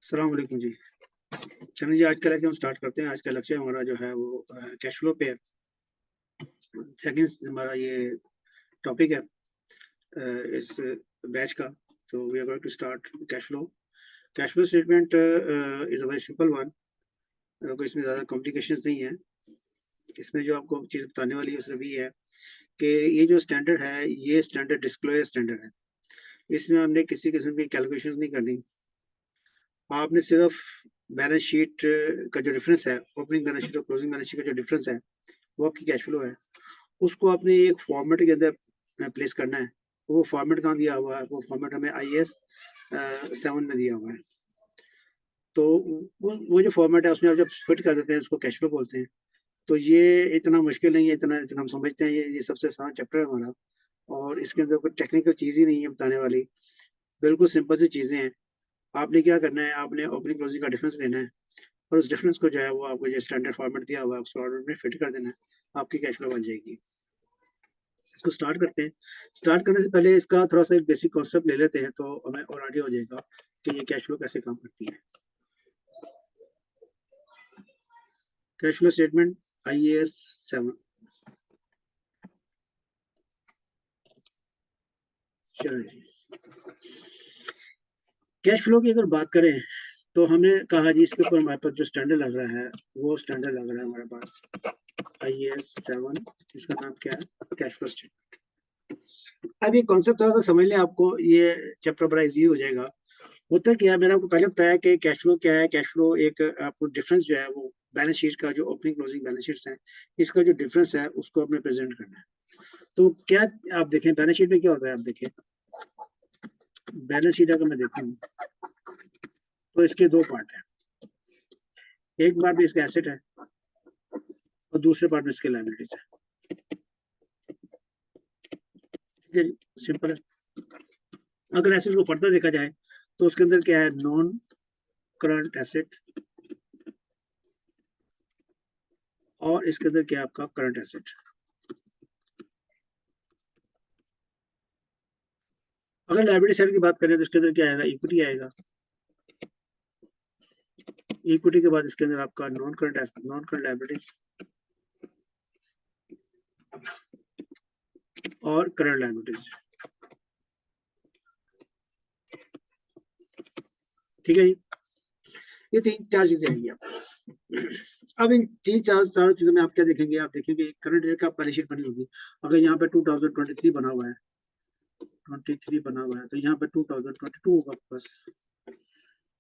अस्सलाम वालेकुम जी। चलिए जी, आज का लेक्चर हम स्टार्ट करते हैं। आज का लेक्चर हमारा जो है वो कैश फ्लो पे है। सेकंड हमारा ये टॉपिक है इस बैच का। तो we are going to start cash flow. Cash flow statement is a very simple one. कोई इसमें ज़्यादा कॉम्प्लिकेशंस नहीं है। इसमें जो आपको चीज़ बताने वाली है सिर्फ ये है कि ये जो स्टैंडर्ड है, ये स्टैंडर्ड डिस्क्लोजर स्टैंडर्ड है। इसमें हमने किसी किस्म की कैलकुलेशंस नहीं करनी। आपने सिर्फ बैलेंस शीट का जो डिफरेंस है, ओपनिंग बैलेंस शीट और क्लोजिंग बैलेंस शीट का जो डिफरेंस है, वो आपकी कैश फ्लो है। उसको आपने एक फॉर्मेट के अंदर प्लेस करना है। वो फॉर्मेट कहाँ दिया हुआ है? वो फॉर्मेट हमें IAS 7 में दिया हुआ है। तो वो जो फॉर्मेट है उसमें आप जब फिट कर देते हैं उसको कैश फ्लो बोलते हैं। तो ये इतना मुश्किल नहीं है, इतना इतना हम समझते हैं। ये सबसे आसान चैप्टर है हमारा, और इसके अंदर कोई टेक्निकल चीज़ ही नहीं है बताने वाली। बिल्कुल सिंपल सी चीज़ें हैं। आपने क्या करना है, आपने ओपनिंग क्लोजिंग का डिफरेंस लेना है और उस डिफरेंस को जो है वो आपको जो स्टैंडर्ड फॉर्मेट दिया हुआ है उस फॉर्मेट में फिट कर देना है। आपकी कैश फ्लो बन जाएगी। इसको स्टार्ट करते हैं। स्टार्ट करने से पहले इसका थोड़ा-सा एक बेसिक कॉन्सेप्ट ले लेते हैं, तो हमें और आइडिया हो जाएगा कि ये कैश फ्लो कैसे काम करती है। Cash flow statement IAS 7। चलिए जी। कैश फ्लो की अगर बात करें तो हमने कहा जी इसके ऊपर हमारे पास जो स्टैंडर्ड लग रहा है वो स्टैंडर्ड लग रहा है हमारे पास IAS 7। इसका नाम क्या है? Cash flow statement. अब ये कॉन्सेप्ट थोड़ा-सा समझ लें, आपको ये चैप्टर बड़ा ईज़ी हो जाएगा। होता क्या है, मैंने आपको पहले बताया कि कैश फ्लो क्या है। कैश फ्लो एक आपको डिफरेंस जो है वो बैलेंस शीट का जो ओपनिंग क्लोजिंग बैलेंस शीट्स हैं, इसका जो डिफरेंस है उसको आपने प्रेजेंट करना है। तो क्या आप देखें बैलेंस शीट में क्या होता है, आप देखें बैलेंस शीट अगर मैं देखूं तो इसके दो पार्ट हैं। एक पार्ट में इसका एसेट है और दूसरे पार्ट में इसके लायबिलिटीज है। ठीक है, सिंपल है। अगर एसेट को फर्दर देखा जाए तो उसके अंदर क्या है, नॉन करंट एसेट, और इसके अंदर क्या है आपका करंट एसेट। अगर लायबिलिटी साइड की बात करें तो इसके अंदर क्या आएगा, इक्विटी आएगा। इक्विटी के बाद इसके अंदर आपका नॉन करंट लायबिलिटीज और करंट लायबिलिटीज। ठीक है जी, ये तीन चार चीजें आएंगी आप। अब इन तीन चार चीजों में आप क्या देखेंगे, आप देखेंगे करंट ईयर का बैलेंस शीट बनी होगी। अगर यहाँ पे 2023 बना हुआ है, 23 बना हुआ है, तो यहाँ पे 2022 होगा बस।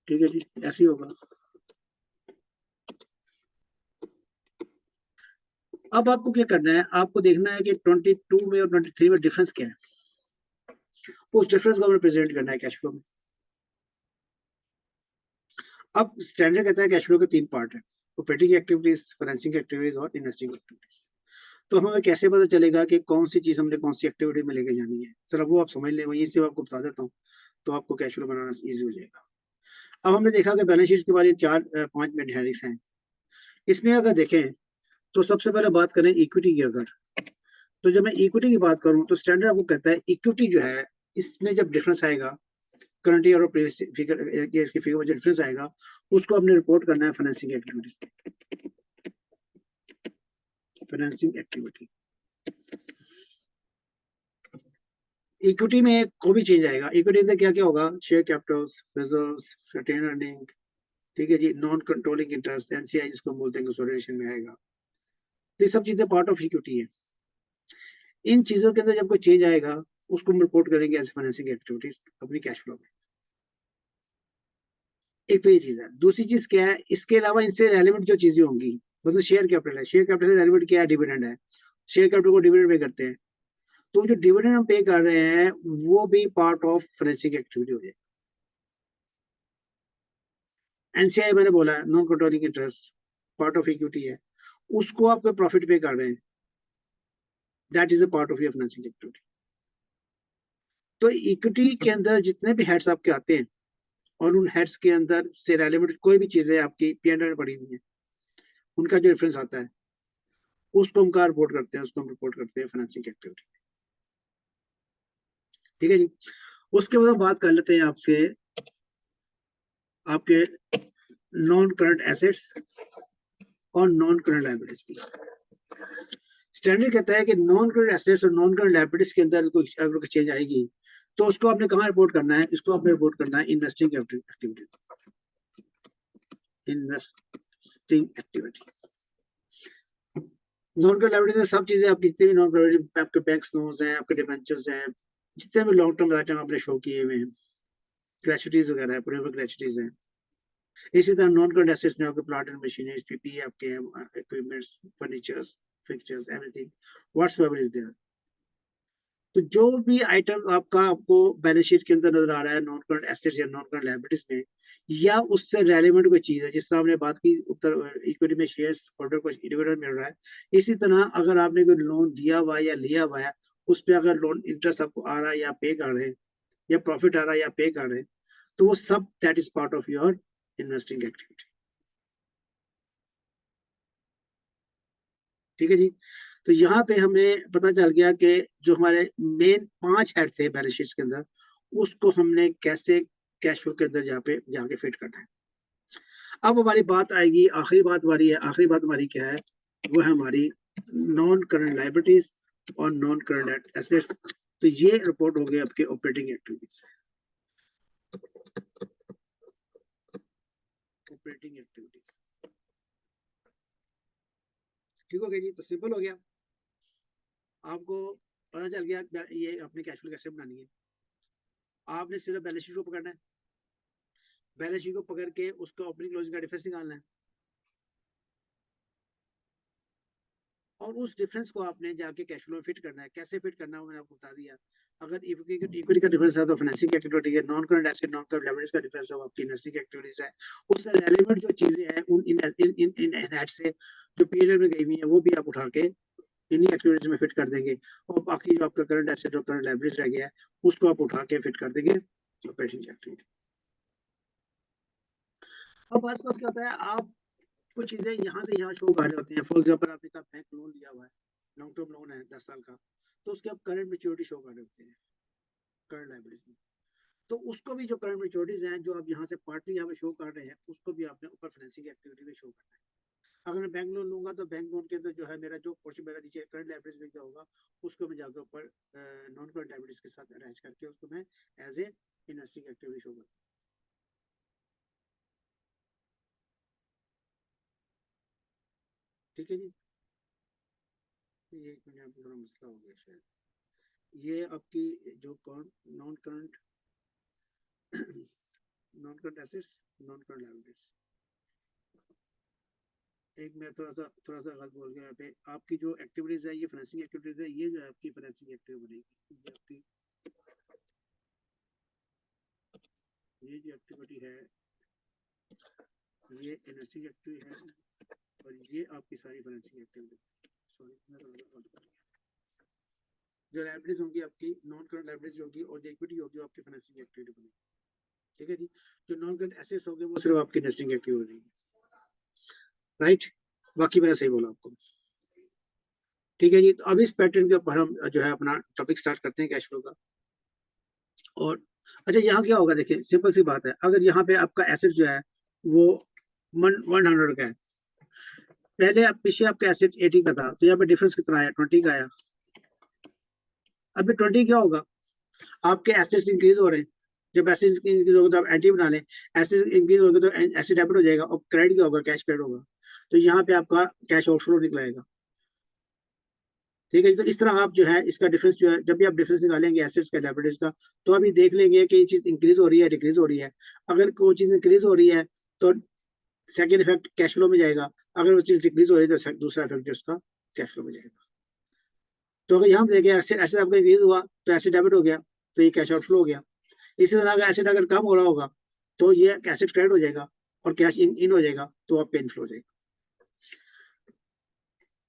ठीक है जी, ऐसे ही होगा। अब आपको क्या करना है, आपको देखना है कि 22 में और 23 में डिफरेंस क्या है। उस डिफरेंस को हमें प्रेजेंट करना है कैश फ्लो में। अब स्टैंडर्ड कहता है कैश फ्लो के तीन पार्ट है, ऑपरेटिंग एक्टिविटीज, फाइनेंसिंग एक्टिविटीज और इन्वेस्टिंग एक्टिविटीज। तो हमें कैसे पता चलेगा कि कौन सी चीज हमने कौन सी एक्टिविटी में लेके जानी है? सर वो आप समझ लें, वहीं से आपको बता देता हूँ, तो आपको कैश फ्लो बनाना इजी हो जाएगा। अब हमने देखा कि बैलेंस शीट के बारे में चार पांच मेन हेडिंग्स हैं। इसमें अगर देखें तो सबसे पहले बात करें इक्विटी की। अगर तो जब मैं इक्विटी की बात करूं तो स्टैंडर्ड आपको कहता है इक्विटी जो है, इसमें जब डिफरेंस आएगा करंट ईयर और प्रीवियस फिगर, इसके फिगर में जो डिफरेंस आएगा उसको हमने रिपोर्ट करना है financing activities. Financing activity, equity में कोई भी चेंज आएगा। इक्विटी में क्या क्या होगा, share capitals, reserves, retain earning. ठीक है जी, नॉन कंट्रोलिंग इंटरेस्ट NCI जिसको हम बोलते हैं, कंसोलिडेशन में आएगा। तो ये सब चीजें पार्ट ऑफ इक्विटी है। इन चीजों के अंदर जब कोई चेंज आएगा उसको हम रिपोर्ट करेंगे एज फाइनेंसिंग एक्टिविटीज अपनी कैश फ्लो में। एक तो ये चीज है। दूसरी चीज क्या है, इसके अलावा इनसे रेलिवेंट जो चीजें होंगी, जैसे शेयर कैपिटल है, शेयर कैपिटल से रेलिवेंट क्या है, डिविडेंड है। शेयर कैपिटल को डिविडेंड पे करते हैं, तो जो डिविडेंड हम पे कर रहे हैं वो भी पार्ट ऑफ फाइनेंसिंग एक्टिविटी हो जाएगी। NCI मैंने बोला है, non controlling interest, part of equity है। उसको आप कोई प्रॉफिट पे कर रहे हैं, that is a part of your financing activity. तो इक्विटी के अंदर जितने भी हेड्स आपके आते हैं और उन हेड्स के अंदर से रेलिवेंट कोई भी चीजें आपकी P&L में पड़ी हुई है, उनका जो डिफरेंस आता है उसको हम कहाँ रिपोर्ट करते हैं, उसको हम रिपोर्ट करते हैं फाइनेंसिंग एक्टिविटी। ठीक है जी। उसके बाद हम बात कर लेते हैं आपसे आपके नॉन करंट एसेट्स और नॉन करंट लायबिलिटीज की। स्टैंडर्ड कहता है कि नॉन करंट एसेट्स और नॉन करंट लायबिलिटीज के अंदर कोई अगर चेंज आएगी तो उसको आपने कहाँ रिपोर्ट करना है, इसको आपने रिपोर्ट करना है investing activity. Investing activity non current liabilities में सब चीजें आपकी जितनी भी नॉन करंट, आपके बैंक लोन्स हैं, आपके डिबेंचर्स हैं, जितने भी लॉन्ग टर्म आइटम आपने शो किए हुए हैं, ग्रेचुइटीज वगैरह है, पूरे ग्रेचुइटीज हैं। इसी तरह नॉन करंट एसेट्स में आपके प्लांट एंड मशीनरी, पीपीई आपके equipments, furnitures, fixtures, everything whatsoever is there. तो जो भी आइटम आपको बैलेंस शीट के अंदर नजर आ रहा है नॉन करंट एसेट्स या नॉन करंट लायबिलिटीज में, या उससे रेलेवेंट कोई चीज है, जिस तरह हमने बात की उत्तर इक्विटी में शेयर्स होल्डर को डिविडेंड मिल रहा है, इसी तरह अगर आपने कोई लोन दिया हुआ है या लिया हुआ है, उस पर अगर लोन इंटरेस्ट आपको आ रहा है या पे कर रहे हैं, या प्रॉफिट आ रहा है या पे कर रहे हैं, तो वो सब that is part of your investing activity. ठीक है जी। तो यहाँ पे हमें पता चल गया कि जो हमारे मेन 5 हेड थे बैलेंस शीट के अंदर, उसको हमने कैसे कैश फ्लो के अंदर जाके फिट करना है। अब हमारी बात आएगी, आखिरी बात हमारी है, आखिरी बात हमारी क्या है, वो है हमारी नॉन करंट लायबिलिटीज और नॉन करंट एसेट्स। तो ये रिपोर्ट हो गए आपके ऑपरेटिंग एक्टिविटीज। ऑपरेटिंग एक्टिविटीज ठीक हो गया जी। तो सिंपल हो गया, आपको पता चल गया ये अपनी कैश फ्लो कैसे बनानी है। आपने सिर्फ बैलेंस शीट को पकड़ना है, बैलेंस शीट को पकड़ के उसका ओपनिंग क्लोजिंग का डिफरेंस निकालना है, और उस डिफरेंस को आपने जाके कैश फ्लो में फिट करना है। कैसे फिट करना है मैंने आपको बता दिया। अगर इक्विटी का डिफरेंस है तो फाइनेंसिंग एक्टिविटी है, non current asset non current liabilities का डिफरेंस है वो आपकी इन्वेस्टिंग एक्टिविटीज है। उससे रेलेवेंट जो चीजें हैं उन इन हेड से जो पीरियड में गई हुई है वो भी आप उठा के इन्हीं एक्टिविटीज में फिट कर देंगे, और बाकी जो आपका करंट एसेट और करंट लायबिलिटीज रह गया है उसको आप उठा के फिट कर देंगे ऑपरेटिंग एक्टिविटी। अब बात क्या होता है, आप कुछ चीजें यहाँ से यहाँ शो कर रहे होते हैं। फॉर एग्जाम्पल आपने कहा बैंक लोन लिया हुआ है, लॉन्ग टर्म लोन है 10 साल का, तो उसके आप करंट मेच्योरिटी शो कर रहे होते हैं करंट लायबिलिटीज में। तो उसको भी जो करंट मेच्योरिटीज हैं जो आप यहाँ से पार्टली यहाँ पे शो कर रहे हैं, उसको भी आपने ऊपर फाइनेंसिंग एक्टिविटी में शो करना है। अगर मैं बैंक लोन लूंगा तो बैंक लोन के अंदर जो है मेरा जो पोर्शन मेरा नीचे करंट लायबिलिटीज में क्या होगा, उसको मैं जाकर ऊपर नॉन करंट लायबिलिटीज के साथ अटैच करके उसको मैं as a investing activity show करता हूँ। ठीक है जी। ये एक मिनट थोड़ा मसला हो गया शायद। ये आपकी जो non current non current assets, non current liabilities, एक मैं थोड़ा सा गलत बोल गया यहाँ पे। आपकी जो एक्टिविटीज है ये फाइनेंसिंग एक्टिविटीज है, ये जो है आपकी फाइनेंसिंग एक्टिविटी बनेगी। ये आपकी ये जो एक्टिविटी है ये इन्वेस्टिंग एक्टिविटी है, और ये आपकी सारी फाइनेंसिंग एक्टिविटी। सॉरी मैं थोड़ा सा गलत कर गया। जो लायबिलिटीज होंगी आपकी नॉन करंट लायबिलिटीज होगी, और जो इक्विटी होगी वो आपकी फाइनेंसिंग एक्टिविटी बनेगी। ठीक है जी। जो नॉन करंट एसेट्स होंगे वो सिर्फ आपकी इन्वेस्टिंग एक्टिविटी बनेगी। राइट, बाकी मैंने सही बोला आपको। ठीक है जी। तो अब इस पैटर्न के ऊपर हम जो है अपना टॉपिक स्टार्ट करते हैं कैश फ्लो का। और अच्छा, यहाँ क्या होगा, देखिए सिंपल सी बात है, अगर यहाँ पे आपका एसेट जो है वो 100 का है, पहले पीछे आपका एसेट 80 का था, तो यहाँ पे डिफरेंस कितना आया, 20 का आया। अभी 20 क्या होगा, आपके एसेट्स इंक्रीज हो रहे हैं। जब एसेट्स इंक्रीज होगा तो आप एंटी बना लें, एसेट्स इंक्रीज होगा तो एसेट डेबिट हो जाएगा, और क्रेडिट क्या होगा, कैश क्रेडिट होगा। तो यहाँ पे आपका कैश आउटफ्लो निकलेगा। ठीक है, तो इस तरह आप जो है इसका डिफरेंस जो है, जब भी आप डिफरेंस निकालेंगे एसेट्स का लायबिलिटीज का, तो अभी देख लेंगे कि ये चीज इंक्रीज हो रही है डिक्रीज हो रही है। अगर कोई चीज इंक्रीज हो रही है तो सेकेंड इफेक्ट कैश फ्लो में जाएगा, अगर वो चीज डिक्रीज हो रही है तो दूसरा इफेक्ट जो उसका कैश फ्लो में जाएगा। तो अगर यहाँ देखें एसेट आपका इंक्रीज हुआ तो एसेट डेबिट हो गया, तो ये कैश आउटफ्लो हो गया। इसी तरह अगर एसेट अगर कम हो रहा होगा तो ये एसेट क्रेडिट हो जाएगा, और कैश इन हो जाएगा, तो आपका इनफ्लो हो जाएगा।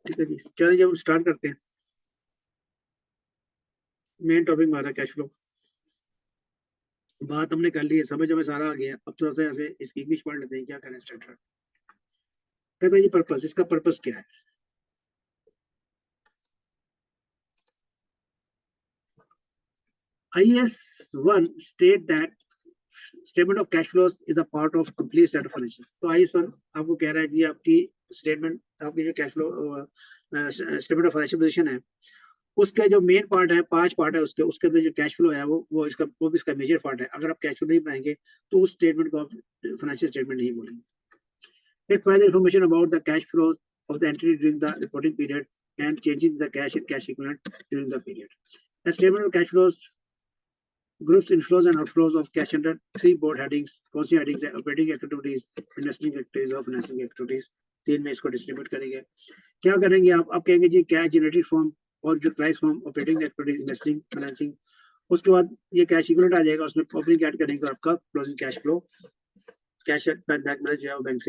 ठीक है जी, चलिए जब हम स्टार्ट करते हैं। मेन टॉपिक हमारा कैश फ्लो, बात हमने कर ली है, समझ हमें सारा आ गया। अब थोड़ा सा ऐसे इसकी इंग्लिश पढ़ लेते हैं, क्या करें स्टार्ट। कहता है ये पर्पस, इसका पर्पस क्या है। IAS 1 state that statement of cash flows is the part of complete set of financial. तो आई इस पर आपको कह रहा है कि आपकी स्टेटमेंट, आपकी जो cash flow statement of financial position है, उसके जो मेन पार्ट है, 5 पार्ट है उसके अंदर जो कैश फ्लो है वो भी इसका मेजर पार्ट है। अगर आप कैश फ्लो नहीं बनाएंगे तो उस स्टेटमेंट को आप फाइनेंशियल स्टेटमेंट नहीं बोलेंगे। It provide information about the cash flow of the entity during the reporting period and changes in the cash and cash equivalent during the period. The statement of cash flows groups inflows and outflows of cash under 3 board headings, कौन-सी headings है? Operating activities, investing activities और financing activities। 3 में इसको distribute करेंगे। क्या करेंगे आप कहेंगे जी कैश जनरेटेड फ्रॉम और जो price from operating activities, investing, financing, उसके बाद ये कैश इक्विवेलेंट आ जाएगा, उसमें ओपनिंग ऐड करेंगे और आपका closing cash flow, cash bank balance जो है वो बैंक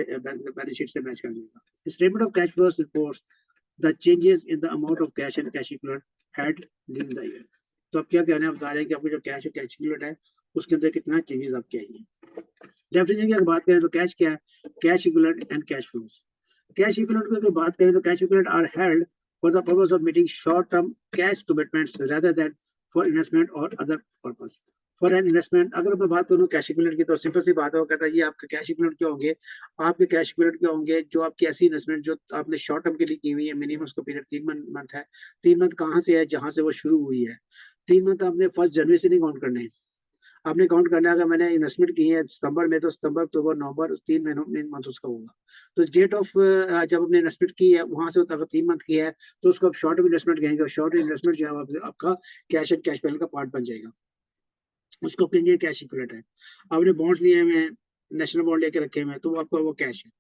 बैलेंस शीट से मैच कर जाएगा। Statement of cash flows reports the changes in the amount of cash and cash equivalent had during the year. तो आप क्या कहना है, बता रहे हैं कि आपको जो कैश और कैश इक्विवेलेंट है उसके अंदर कितना चेंजेस आपके आएंगे। डेफिनेशन की अगर बात करें तो कैश क्या है? Cash equivalent and cash flows. Cash equivalent की अगर बात करें तो cash equivalent are held for the purpose of meeting short term cash commitments rather than for investment और other purpose. For an investment अगर मैं बात करूँ कैश इक्विवेलेंट की तो सिंपल सी बात है, वो कहता है ये आपके कैश इक्विवेलेंट क्या होंगे? आपके कैश इक्विवेलेंट क्या होंगे? जो आपकी ऐसी इन्वेस्टमेंट जो आपने शॉर्ट टर्म के लिए की हुई है, मिनिमम उसका पीरियड 3 मंथ है। 3 मंथ कहाँ से है? जहां से वो शुरू हुई है। 3 मंथ आपने 1 जनवरी से नहीं काउंट करने हैं, आपने काउंट करना है। अगर मैंने इन्वेस्टमेंट की है सितंबर में तो सितंबर, अक्टूबर, नवंबर 3 महीनों में मंथ उसका होगा। तो डेट ऑफ जब आपने इन्वेस्टमेंट की है वहां से अगर 3 मंथ की है तो उसको आप शॉर्ट टर्म इन्वेस्टमेंट कहेंगे और शॉर्ट इन्वेस्टमेंट जो है आपका कैश एंड कैश बैलेंस का पार्ट बन जाएगा, उसको कहेंगे कैश इक्विवेलेंट है। आपने बॉन्ड्स लिए हुए, नेशनल बॉन्ड लेके रखे हुए तो वो आपका वो कैश है।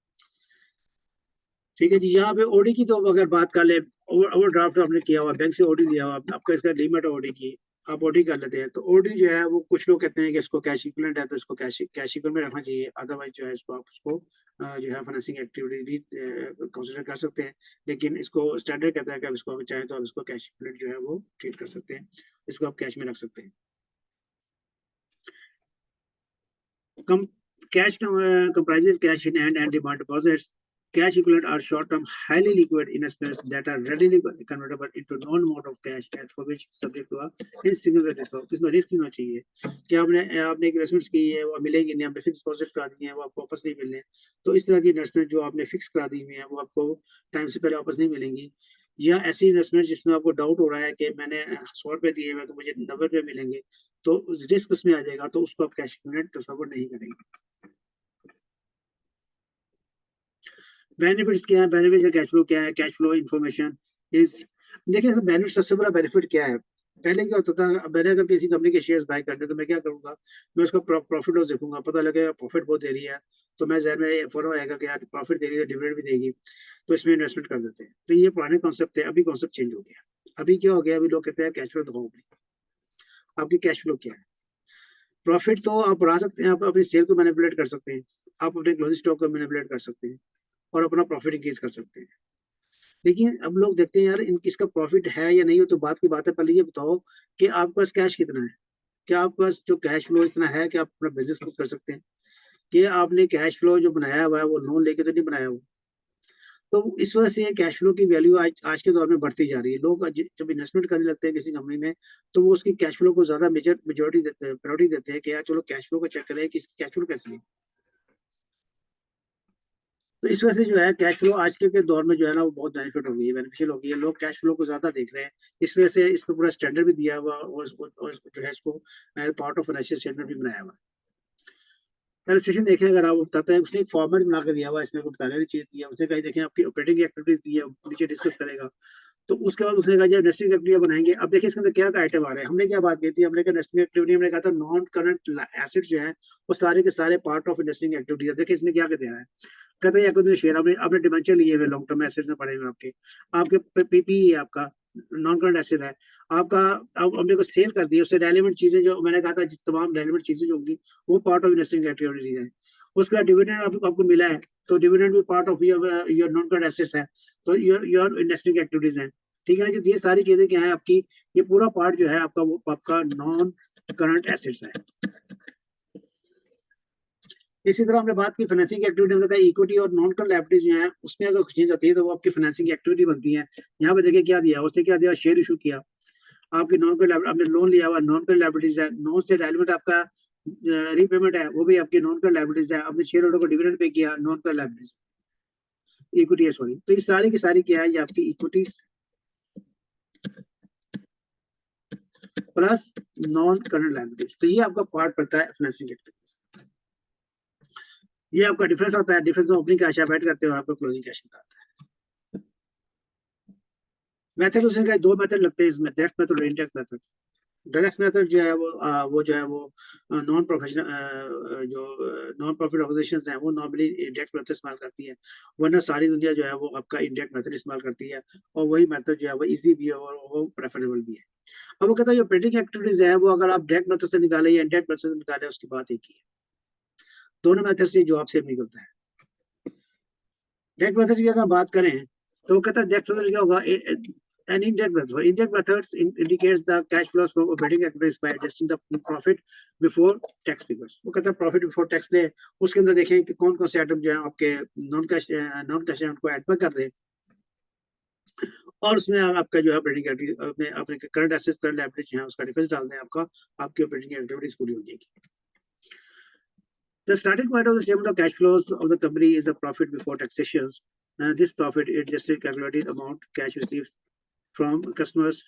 ठीक है जी। यहाँ पे ओडी की तो अगर बात कर ले, ओवरड्राफ्ट आपने किया हुआ, बैंक से ओडी लिया हुआ, आपका इसका लिमिट है ओडी की, आप ओडी कर लेते हैं तो ओडी जो है वो कुछ लोग कहते हैं कि इसको कैश इक्विवेलेंट है तो इसको कैश इक्विवेलेंट में रखना चाहिए, अदरवाइज जो है इसको आप उसको जो है फाइनेंसिंग एक्टिविटी कंसीडर कर सकते हैं। लेकिन इसको स्टैंडर्ड कहता है कि आप इसको चाहें तो आप इसको कैश इक्विवेलेंट जो है वो ट्रीट कर सकते हैं, इसको आप कैश में रख सकते हैं। Cash comprises cash in hand and demand deposits. Cash equivalent are short-term, highly liquid investments that are readily convertible into non-amount of cash and for which subject to a single risk. इसमें risk नहीं होना चाहिए कि आपने investments की है वो मिलेगी नहीं, आपने फिक्स डिपॉजिट करा दी है वो आपको वापस नहीं मिलने। तो इस तरह की इन्वेस्टमेंट जो आपने फिक्स करा दी हुई है वो आपको टाइम से पहले वापस नहीं मिलेंगी। या ऐसी इन्वेस्टमेंट जिसमें आपको डाउट हो रहा है कि मैंने 100 रुपए दिए हुए तो मुझे 90 रुपए मिलेंगे, तो रिस्क उसमें आ जाएगा, तो उसको आप कैश इक्विवेलेंट तस्वर नहीं करेंगे। बेनिफिट्स क्या है? बेनिफिट का कैश फ्लो क्या है? कैश फ्लो इन्फॉर्मेशन इज, देखिए बेनिफिट सबसे बड़ा बेनिफिट क्या है? पहले क्या होता था, मैंने अगर किसी कंपनी के शेयर्स बाय करने तो मैं क्या करूंगा, मैं उसका प्रॉफिट लॉस देखूंगा, पता लगेगा प्रॉफिट बहुत दे रही है तो मैं जहन में फौरन आएगा कि यार प्रॉफिट दे रही है, डिविडेंड भी देगी, तो इसमें इन्वेस्टमेंट कर देते हैं। तो ये पुराने कॉन्सेप्ट थे, अभी कॉन्सेप्ट चेंज हो गया। अभी क्या हो गया, अभी लोग कहते हैं कैश फ्लो दिखाओ, आपकी कैश फ्लो क्या है? प्रॉफिट तो आप बढ़ा सकते हैं, आप अपनी सेल को मैनिपुलेट कर सकते हैं, आप अपने क्लोजिंग स्टॉक को मैनिपुलेट कर सकते हैं और अपना प्रॉफिट इंक्रीज कर सकते हैं। लेकिन अब लोग देखते हैं यार इसका प्रॉफिट है या नहीं हो, तो बात की बात है, पहले ये बताओ कि आपके पास कैश कितना है, क्या आपके पास जो कैश फ्लो इतना है कि आप अपना बिजनेस खुद कर सकते हैं, कि आपने कैश फ्लो जो बनाया हुआ है वो लोन लेके तो नहीं बनाया हुआ। तो इस वजह से कैश फ्लो की वैल्यू आज के दौर में बढ़ती जा रही है। लोग जब इन्वेस्टमेंट करने लगते हैं किसी कंपनी में तो वो उसकी कैश फ्लो को ज्यादा मेजोरिटी प्रायोरिटी देते हैं कि यार चलो कैश फ्लो को चेक करें कि इसकी कैश फ्लो कैसी है। तो इस वजह से जो है कैश फ्लो आज के दौर में जो है ना वो बहुत बेनिफिट हो गई है, बेनिफिशियल हो गई है। लोग कैश फ्लो को ज्यादा देख रहे हैं, इस वजह से इस पर पूरा स्टैंडर्ड भी दिया हुआ और इसको जो है इसको पार्ट ऑफ फाइनेंशियल स्टेटमेंट भी बनाया हुआ। रजिस्ट्रेशन देखें अगर आप बताते हैं, उसने एक फॉर्मेट बना के दिया हुआ है, इसमें बताने वाली चीज दी है, उसने कहीं देखें आपकी ऑपरेटिंग एक्टिविटीज दी है, नीचे डिस्कस करेगा। तो उसके बाद उसने कहा जब इन्वेस्टिंग एक्टिविटी बनाएंगे, अब देखिए इसके अंदर क्या आइटम आ रहे हैं। हमने क्या बात की थी, हमने कहा इन्वेस्टिंग एक्टिविटी, हमने कहा था नॉन करंट एसेट जो है वो सारे के सारे पार्ट ऑफ इन्वेस्टिंग एक्टिविटी है। देखिए इसमें क्या कर दिया है, कहते हैं या शेयर आपने डिबेंचर लिए हुए लॉन्ग टर्म एसेट्स में पड़े हुए आपके पीपी है, आपका नॉन करंट एसेट है आपका, अब हमने को सेल कर दिया, उससे रेलेवेंट चीजें जो मैंने कहा था तमाम रेलेवेंट चीजें जो होंगी वो पार्ट ऑफ इन्वेस्टिंग एक्टिविटी है। उसका डिविडेंड आपको मिला है तो डिविडेंड भी part of your non current assets है, तो योर इन्वेस्टिंग एक्टिविटीज है। ठीक है ना, जो ये सारी चीजें क्या है आपकी, ये पूरा पार्ट जो है आपका वो आपका नॉन करंट एसेट्स है। इसी तरह हमने बात की फाइनेंसिंग एक्टिविटी, हमने कहा इक्विटी और नॉन करंट लायबिलिटीज जो है उसमें अगर चेंज होती है तो वो आपकी फाइनेंसिंग एक्टिविटी बनती है। यहाँ पे देखिए क्या दिया, उसने क्या दिया, शेयर इशू किया, आपकी नॉन करंट आपने लोन लिया हुआ, नॉन करंट लायबिलिटीज है, नॉन से रेलेवेंट आपका रीपेमेंट है वो भी आपकी नॉन करंट लायबिलिटीज है, आपने शेयर होल्डर को डिविडेंड पे किया, नॉन करंट लायबिलिटीज, इक्विटी है सॉरी। तो ये सारी की सारी क्या है, ये आपकी equities plus non current liabilities. तो ये आपका पार्ट पड़ता है फाइनेंसिंग एक्टिविटीज। ये आपका डिफरेंस आता है, डिफरेंस में ओपनिंग कैश आप ऐड करते हो और आपको क्लोजिंग कैश आता है। मेथड उसने दो मेथड लगते हैं इसमें, डायरेक्ट मेथड और इनडायरेक्ट मेथड। डायरेक्ट मेथड जो है वो जो है वो नॉन प्रोफेशनल जो नॉन प्रॉफिट ऑर्गेनाइजेशन है वो नॉर्मली इंडायरेक्ट मेथड इस्तेमाल करती है, वरना सारी दुनिया जो है वो आपका इंडायरेक्ट मेथड इस्तेमाल करती है, और वही मेथड जो है वो इजी भी है और वो प्रेफरेबल भी है। अब वो कहता है जो ऑपरेटिंग एक्टिविटीज है वो अगर आप डायरेक्ट मेथड से निकाले या इंडायरेक्ट मेथड से निकाले, उसकी बात एक ही है, दोनों मेथड से जवाब सेम निकलता है। डायरेक्ट मेथड की अगर बात करें तो वो कहता है डायरेक्ट मेथड क्या होगा, an indirect method. Indirect methods indicates the cash flows from operating activities by adjusting the profit before tax figures. वो कहता है प्रॉफिट बिफोर टैक्स ले, उसके अंदर देखें कि कौन कौन से आइटम जो है आपके नॉन कैश है उनको ऐड कर दे, और उसमें आपका जो है ऑपरेटिंग एक्टिविटी अपने करंट एसेट्स करंट लायबिलिटीज है उसका डिफरेंस डाल दें, आपकी ऑपरेटिंग एक्टिविटीज पूरी हो जाएगी। The starting point of the statement of cash flows of the company is the profit before taxation. This profit is just a calculated amount cash received from customers.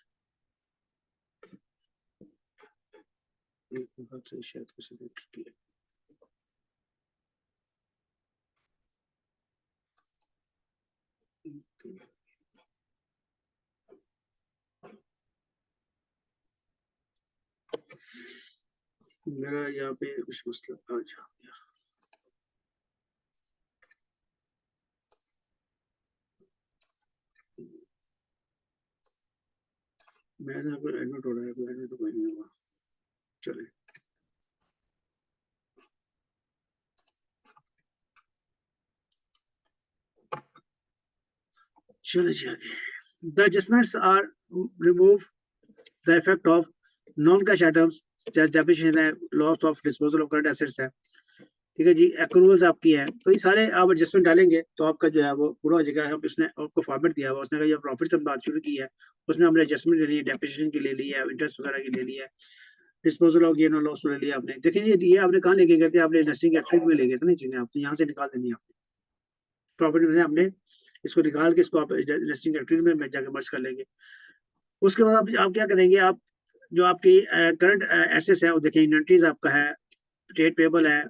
मेरा यहाँ पे कुछ मसला आ गया। मैंने आपको एडमिट हो रहा है, एडमिट तो कोई नहीं होगा, चले। चलिए the adjustments are remove the effect of non-cash items such as depreciation है, loss of disposal of current assets है, ठीक है जी, एक्रूवल्स आपकी है, तो ये सारे आप एडजस्टमेंट डालेंगे तो आपका जो है वो पूरा हो जाएगा। अब इसने आपको फॉर्मेट दिया हुआ, उसने कहा ये प्रॉफिट से बात शुरू की है, उसमें हमने एडजस्टमेंट ले ली है, डेप्रिसिएशन की ले ली है, इंटरेस्ट वगैरह की ले ली है, डिस्पोजल ऑफ गेन और लॉस ले लिया आपने। देखिए ये आपने कहाँ लेके गए थे, आपने इन्वेस्टिंग एक्टिविटी में ले गए थे ना चीजें, आपने यहाँ से निकाल देनी है आपने प्रॉफिट में से, हमने इसको निकाल के इसको आप इन्वेस्टिंग एक्टिविटी में जाकर मर्ज कर लेंगे। उसके बाद आप क्या करेंगे, आप जो आपकी करंट एसेट्स है वो देखिए, इन्वेंटरीज आपका है, ट्रेड पेबल है,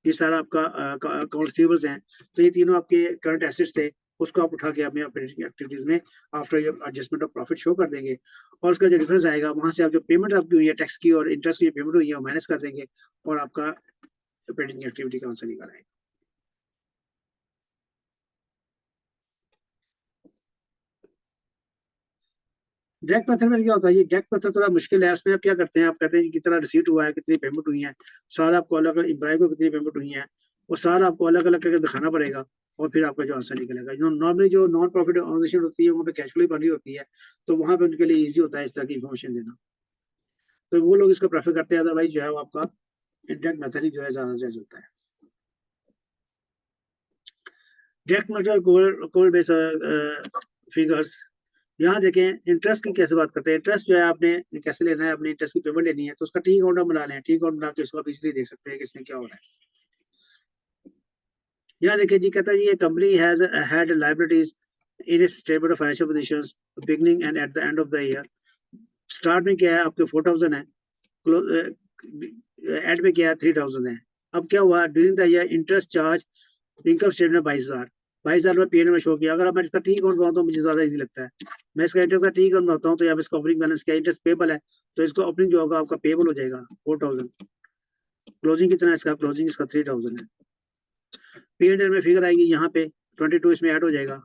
ये सारा आपका अकाउंट रिसीवेबल्स हैं, तो ये तीनों आपके करंट एसेट्स थे, उसको आप उठा के अपने ऑपरेटिंग एक्टिविटीज में after adjustment of profit show कर देंगे, और उसका जो डिफरेंस आएगा वहां से आप जो पेमेंट आपकी हुई है टैक्स की और इंटरेस्ट की पेमेंट हुई है वो माइनस कर देंगे, और आपका ऑपरेटिंग एक्टिविटी का आंसर निकल आएगा। डायरेक्ट मेथड में क्या होता है, ये डायरेक्ट मेथड थोड़ा मुश्किल है, उसमें आप क्या करते हैं, आप कहते हैं कि कितना रिसीट हुआ है, कितनी पेमेंट हुई है, सारा आपको अलग अलग एम्प्लॉय को कितनी पेमेंट हुई है, वो सारा आपको अलग अलग करके दिखाना पड़ेगा, और फिर आपका जो आंसर निकलेगा। जो नॉर्मली जो नॉन प्रॉफिट ऑर्गेनाइजेशन होती है वहाँ पे कैश फ्लो बनी होती है, तो वहां पे उनके लिए ईजी होता है इस तरह की इन्फॉर्मेशन देना, तो वो लोग इसको प्रेफर करते हैं, अदरवाइज जो है वो आपका इंडायरेक्ट मेथड ही जो है ज्यादा से चलता है। Direct method core base figures, यहाँ देखें इंटरेस्ट की कैसे बात करते हैं, इंटरेस्ट जो है आपने कैसे लेना है, अपनी इंटरेस्ट की पेमेंट लेनी है, तो उसका टी अकाउंट बना लें, टी अकाउंट बना के उसको आप इजीली देख सकते हैं कि इसमें क्या हो रहा है। यहाँ देखिए जी, कहता है ये company has had liabilities in its statement of financial positions beginning and at the end of the year. Start में क्या है आपके 4000 है, एंड में क्या है 3000 है। अब क्या हुआ, during the year interest charge income statement 22,000 में पीएनएल में शो किया। अगर मैं इसका टी अकाउंट बनाता हूँ मुझे ज्यादा इजी लगता है, मैं इसका इंटरेस्ट का टी अकाउंट बनाता हूँ, तो यहाँ पे इसका ओपनिंग बैलेंस क्या इंटरेस्ट पेबल है, तो इसका ओपनिंग जो होगा आपका पेबल हो जाएगा 4000, क्लोजिंग कितना है इसका, क्लोजिंग इसका 3000 है। पीएनएल में फिगर आएगी यहाँ पे 22 इसमें ऐड हो जाएगा,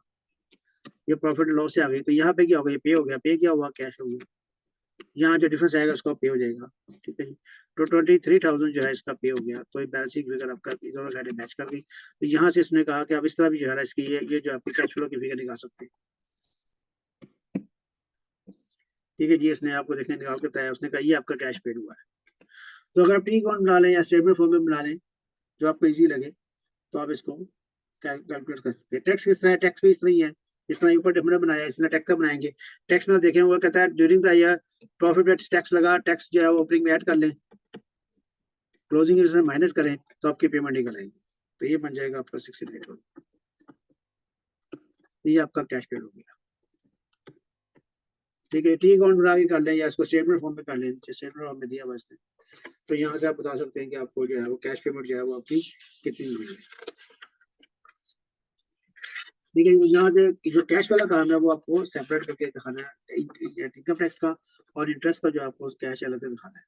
ये प्रॉफिट एंड लॉस से आ गई, तो यहाँ पे क्या होगा, ये पे हो गया, पे क्या हुआ कैश हो गया, यहाँ जो डिफरेंस आएगा उसका पे हो जाएगा, ठीक है जी। तो 23,000 जो है इसका पे हो गया, तो बैलेंसिंग फिगर आपका दोनों साइड मैच कर गई। तो यहाँ से इसने कहा कि आप इस तरह भी जो है इसकी ये जो आपकी कैश फ्लो की फिगर निकाल सकते हैं, ठीक है जी। इसने आपको देखने निकाल के बताया, उसने कहा ये आपका कैश पेड हुआ है। तो अगर आप टी अकाउंट बना लें या स्टेटमेंट फॉर्म में बना लें जो आपको इजी लगे, तो आप इसको कैलकुलेट कर सकते हैं। टैक्स किस तरह है, टैक्स भी इस तरह ही है, इस तरह ऊपर हमने बनाया, इसमें टैक्स का बनाएंगे। टैक्स में देखें वो कहता है during the year profit tax लगा, टैक्स जो है वो ओपनिंग में ऐड कर लें, क्लोजिंग इसमें माइनस करें तो आपकी पेमेंट निकल आएगी। तो ये बन जाएगा आपका 68। ये आपका कैश पेड हो गया। ठीक है, टी अकाउंट बना के कर लें या इसको स्टेटमेंट फॉर्म में कर लें, स्टेटमेंट फॉर्म में दिया हुआ इसने। तो यहाँ से आप बता सकते हैं कि आपको जो है वो कैश पेमेंट जो है वो आपकी कितनी हुई है। ठीक है, यहाँ से जो कैश वाला काम है वो आपको सेपरेट करके दिखाना है, इनकम टैक्स का और इंटरेस्ट का जो आपको कैश अलग से दिखाना है।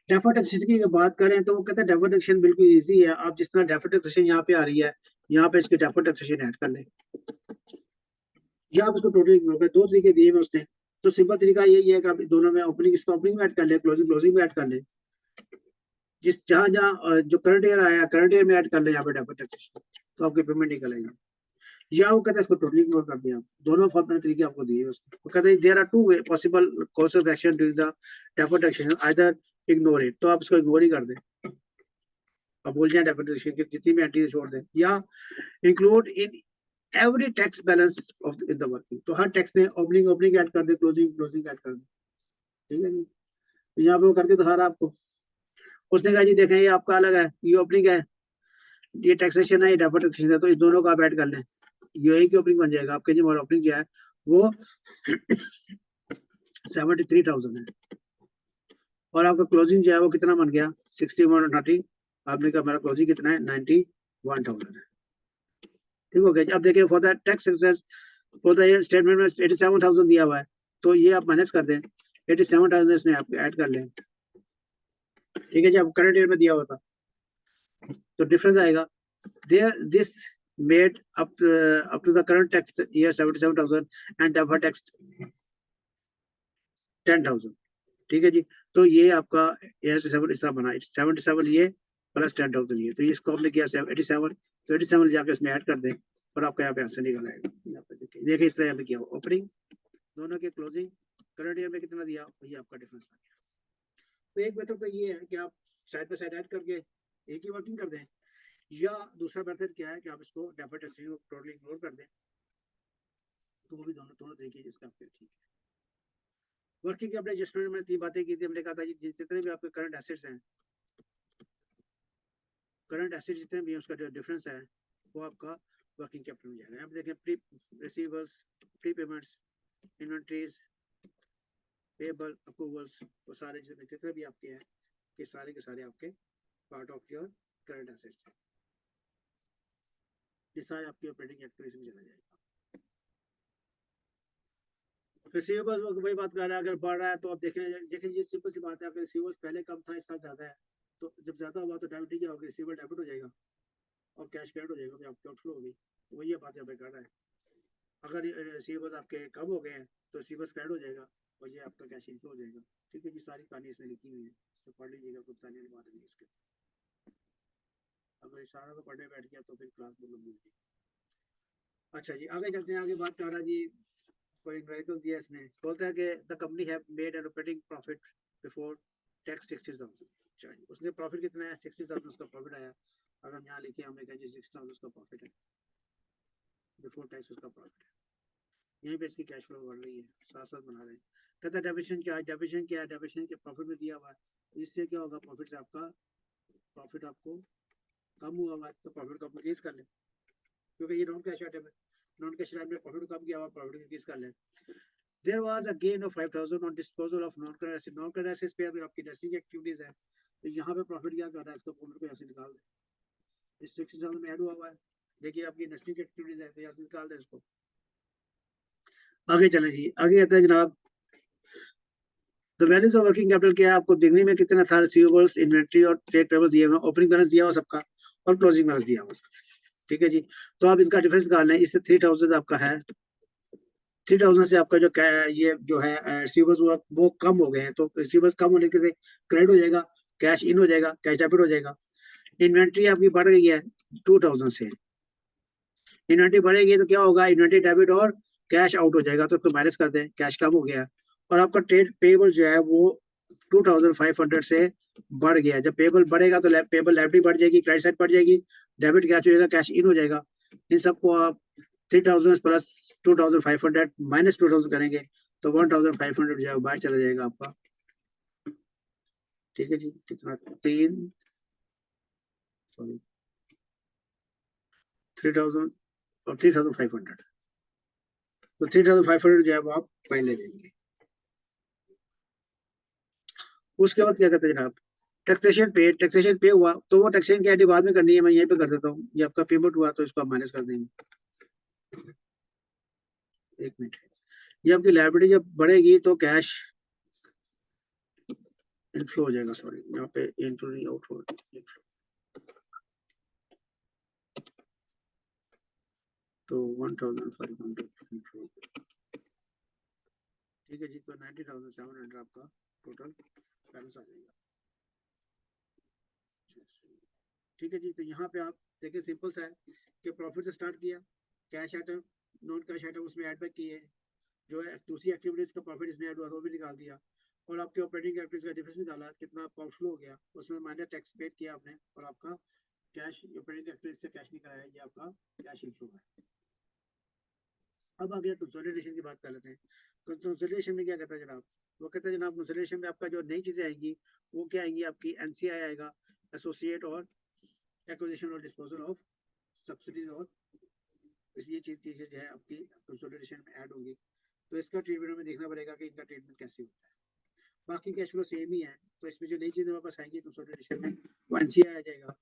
डेफर्ड टैक्सेशन की बात करें तो वो कहते हैं डेफर्ड टैक्सेशन बिल्कुल इजी है। आप जिस तरह डेफर्ड टैक्सेशन यहाँ पे आ रही है, यहाँ पे इसकी डेफर्ड टैक्सेशन ऐड कर लें या आप इसको टोटल इग्नोर करें। दो तरीके दिए हुए उसने, तो सिंपल तरीका यही है कि आप दोनों में ओपनिंग इसको ओपनिंग में ऐड कर ले, क्लोजिंग में ऐड कर ले। जिस जहां जहां जो करंट ईयर आया करंट ईयर में ऐड कर ले यहाँ पे डेफर्ड टैक्सेशन, तो आपकी पेमेंट निकल आएगी। या वो कहते हैं इसको टोटली इग्नोर कर दिया। दोनों फॉर्मेट तरीके आपको दिए उसने। वो कहते हैं there are two way possible course of action during the deferred taxation, either ignore it, तो आप इसको इग्नोर ही कर दें, अब बोल जाए डेफर्ड टैक्सेशन की जितनी भी एंट्री छोड़ दें, या include in every tax balance of in the working, तो हर टैक्स में ओपनिंग ऐड कर दे, क्लोजिंग ऐड कर दे। ठीक है जी, तो यहाँ पे वो करके दिखा रहा आपको। उसने कहा जी देखें ये आपका अलग है, ये ओपनिंग है, ये टैक्सेशन है, ये डेफर्ड टैक्सेशन है, तो इस दोनों को आप ऐड कर लें, ये एक ही ओपनिंग बन जाएगा आपके जी। और ओपनिंग जो है वो 73,000 है और आपका क्लोजिंग जो है वो कितना बन गया 6130। आपने कहा मेरा क्लोजिंग कितना है 91,000 है। ठीक हो गया। अब देखिए for the tax expense for the statement में 87,000 दिया हुआ है, तो ये आप माइनस कर दें, 87,000 इसमें आप ऐड कर लें। ठीक है जी, अब करंट ईयर में दिया हुआ था तो डिफरेंस आएगा। This made up to the current tax year 77,000 and deferred tax 10,000। ठीक है जी, तो ये आपका 87 इस तरह बना, 77 ये प्लस 10,000 ये, तो ये इसको हमने किया 87, तो 87 जाके इसमें ऐड कर दें और आपका यहाँ पे आंसर निकल आएगा। यहाँ पे देखिए इस तरह यहाँ पे किया ओपनिंग दोनों के क्लोजिंग करंट ईयर में कितना दिया, ये आपका डिफरेंस आ गया। तो एक मेथड तो ये है कि आप साइड बाय साइड ऐड करके एक ही वर्किंग कर दें, या दूसरा मेथड क्या है कि आप इसको डेफर्ड टैक्सेशन को टोटली इग्नोर कर दें। तो वो भी दोनों तरीके जिसका आपके ठीक है। वर्किंग कैपिटल एडजस्टमेंट में 3 बातें की थी। हमने कहा था जितने भी आपके करंट एसेट्स हैं, करंट एसेट जितने भी हैं उसका जो डिफरेंस है वो आपका वर्किंग कैपिटल में जाएगा। अब देखें pre receivers, pre payments, inventories, payable, approvals, वो सारे जितने भी आपके हैं ये सारे के सारे आपके part of your current assets हैं। ये सारे आपके ऑपरेटिंग एक्टिविटीज में चला जाएगा। रिसीवेबल्स वही बात कर रहा है, अगर बढ़ रहा है तो आप देखें ये सिंपल सी बात है। अगर रिसीवेबल्स पहले कम था इस साल ज्यादा है, तो जब ज्यादा हुआ तो डेबिट क्या होगा, रिसीवेबल डेबिट हो जाएगा और कैश क्रेडिट हो जाएगा, आपकी आउटफ्लो होगी। तो वही बात यहाँ पे कर रहा है। अगर रिसीवेबल्स आपके कम हो गए हैं तो रिसीवेबल्स क्रेडिट हो जाएगा और ये आपका कैश इनफ्लो हो जाएगा। ठीक है जी, सारी कहानी इसमें लिखी हुई है, इसको पढ़ लीजिएगा, कुछ बताने वाली बात नहीं इसके। अगर इशारा को पढ़ने बैठ गया तो फिर क्लास बहुत लंबी होगी। अच्छा जी, आगे चलते हैं। आगे बात कर रहा है जी for example दिया इसने, बोलता है कि the company have made an operating profit before tax 60,000। चाहिए उसने प्रॉफिट कितना है 60,000 उसका प्रॉफिट आया। अगर हम यहाँ लिखे हमने कहा जी 60,000 उसका प्रॉफिट है, बिफोर टैक्स उसका प्रॉफिट है। यहीं पे इसकी कैश फ्लो बढ़ रही है, साथ साथ बना रहे हैं। कहता है डेबिशन क्या है, डेबिशन क्या है, डेबिशन के प्रॉफिट में दिया हुआ है। इससे क्या होगा, प्रॉफिट से आपका प्रॉफिट आपको कम हुआ हुआ है तो प्रॉफिट को आप इंक्रीज कर लें, क्योंकि ये नॉन कैश आइटम है। नॉन कैश आइटम में प्रॉफिट कम किया हुआ, प्रॉफिट इंक्रीज कर लें। There was a gain of 5,000 on disposal of non-current assets। non-current assets पे आपकी investing एक्टिविटीज है, तो यहाँ पे प्रॉफिट क्या कर रहा है, इसको प्रॉफिट को यहाँ से निकाल दें। इस 60,000 में ऐड हुआ हुआ है, देखिए आपकी इन्वेस्टिंग एक्टिविटीज है, तो यहाँ से निकाल दें इसको। आगे चले जी, आगे आता है जनाब तो वैल्यूज ऑफ वर्किंग कैपिटल क्या है, आपको देखने में कितना था, रिसीवेबल्स, इन्वेंट्री और ट्रेड पेबल्स दिए हुए, ओपनिंग बैलेंस दिया हुआ सबका और क्लोजिंग बैलेंस दिया हुआ सबका। ठीक है जी, तो आप इसका डिफरेंस निकाल लें। इससे 3,000 आपका है, 3,000 से आपका जो ये जो है रिसीवर्स वो कम हो गए हैं, तो रिसीवर्स कम होने के क्रेडिट हो जाएगा, कैश इन हो जाएगा, कैश डेबिट हो जाएगा। इन्वेंट्री आपकी बढ़ गई है 2,000 से, इन्वेंट्री बढ़ेगी तो क्या होगा, इन्वेंट्री डेबिट और कैश आउट हो जाएगा, तो माइनस कर दें, कैश कम हो गया। और आपका ट्रेड पेबल जो है वो 2,500 से बढ़ गया। जब पेबल बढ़ेगा तो पेबल लाइबिलिटी बढ़ जाएगी, क्रेडिट साइड बढ़ जाएगी, डेबिट कैश हो जाएगा, कैश इन हो जाएगा। इन सबको आप 3,000 प्लस 2,500 माइनस 2,000 करेंगे तो 1,500 जो है बाहर चला जाएगा आपका। ठीक है जी, कितना 3 सॉरी 3000 और 3500, तो 3500 जो है वो आप फाइन ले लेंगे। उसके बाद क्या करते हैं जनाब, टैक्सेशन पे हुआ तो वो टैक्सेशन की आईडी बाद में करनी है, मैं यहीं पे कर देता हूँ। ये आपका पेमेंट हुआ तो इसको आप माइनस कर देंगे। एक मिनट, ये आपकी लायबिलिटी जब बढ़ेगी तो कैश इनफ्लो हो जाएगा। सॉरी, यहाँ पे इनफ्लो नहीं, आउटफ्लो। तो 1500 इनफ्लो, ठीक है जी। तो 90,700 आपका टोटल बैलेंस आ जाएगा। ठीक है जी। तो यहाँ पे आप देखिए सिंपल सा है कि प्रॉफिट से स्टार्ट किया, cash item non cash item उसमें ऐड बैक किए, जो है दूसरी एक्टिविटीज का प्रॉफिट इसमें ऐड हुआ तो वो भी निकाल दिया, और आपके ऑपरेटिंग एक्टिविटीज का डिफरेंस निकाला, कितना आपका आउटफ्लो हो गया, उसमें माइनस टैक्स पेड किया आपने, और आपका कैश ऑपरेटिंग एक्टिविटीज से कैश निकला है, ये आपका कैश इनफ्लो है। अब आ गया कंसोलिडेशन की बात कर लेते हैं। कंसोलिडेशन में क्या कहता है जनाब, वो कहता है जनाब कंसोलिडेशन में आपका जो नई चीजें आएंगी वो क्या आएंगी, आपकी एनसीआई आएगा, एसोसिएट और एक्विजिशन और डिस्पोजल ऑफ सब्सिडीज, और ये चीजें जो है आपकी कंसोलिडेशन में ऐड होंगी। तो इसका ट्रीटमेंट हमें देखना पड़ेगा कि इनका ट्रीटमेंट कैसे होता है। बाकी कैश फ्लो सेम ही है, तो इसमें जो नई चीजें वापस आएंगी कंसोलिडेशन में, वो एनसीआई आ जाएगा,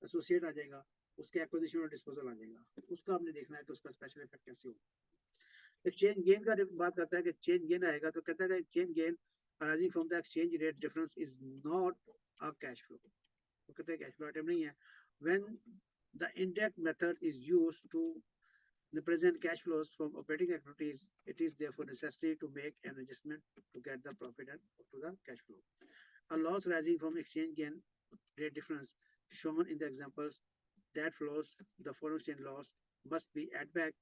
एसोसिएट आ जाएगा, उसके एक्विजिशन और डिस्पोजल आ जाएगा। उसका आपने देखना है कि उसका स्पेशल इफेक्ट कैसे होगा। एक्सचेंज गेन का बात करता है कि एक्सचेंज गेन आएगा, तो कहता है कि exchange gain arising from the exchange rate difference is not a cash flow. तो कहते हैं कैश फ्लो आइटम नहीं है। When the index method is used to represent cash flows from operating activities, it is therefore necessary to make an adjustment to get the profit and to the cash flow. A loss arising from exchange gain rate difference shown in the examples that flows the foreign exchange loss must be add back,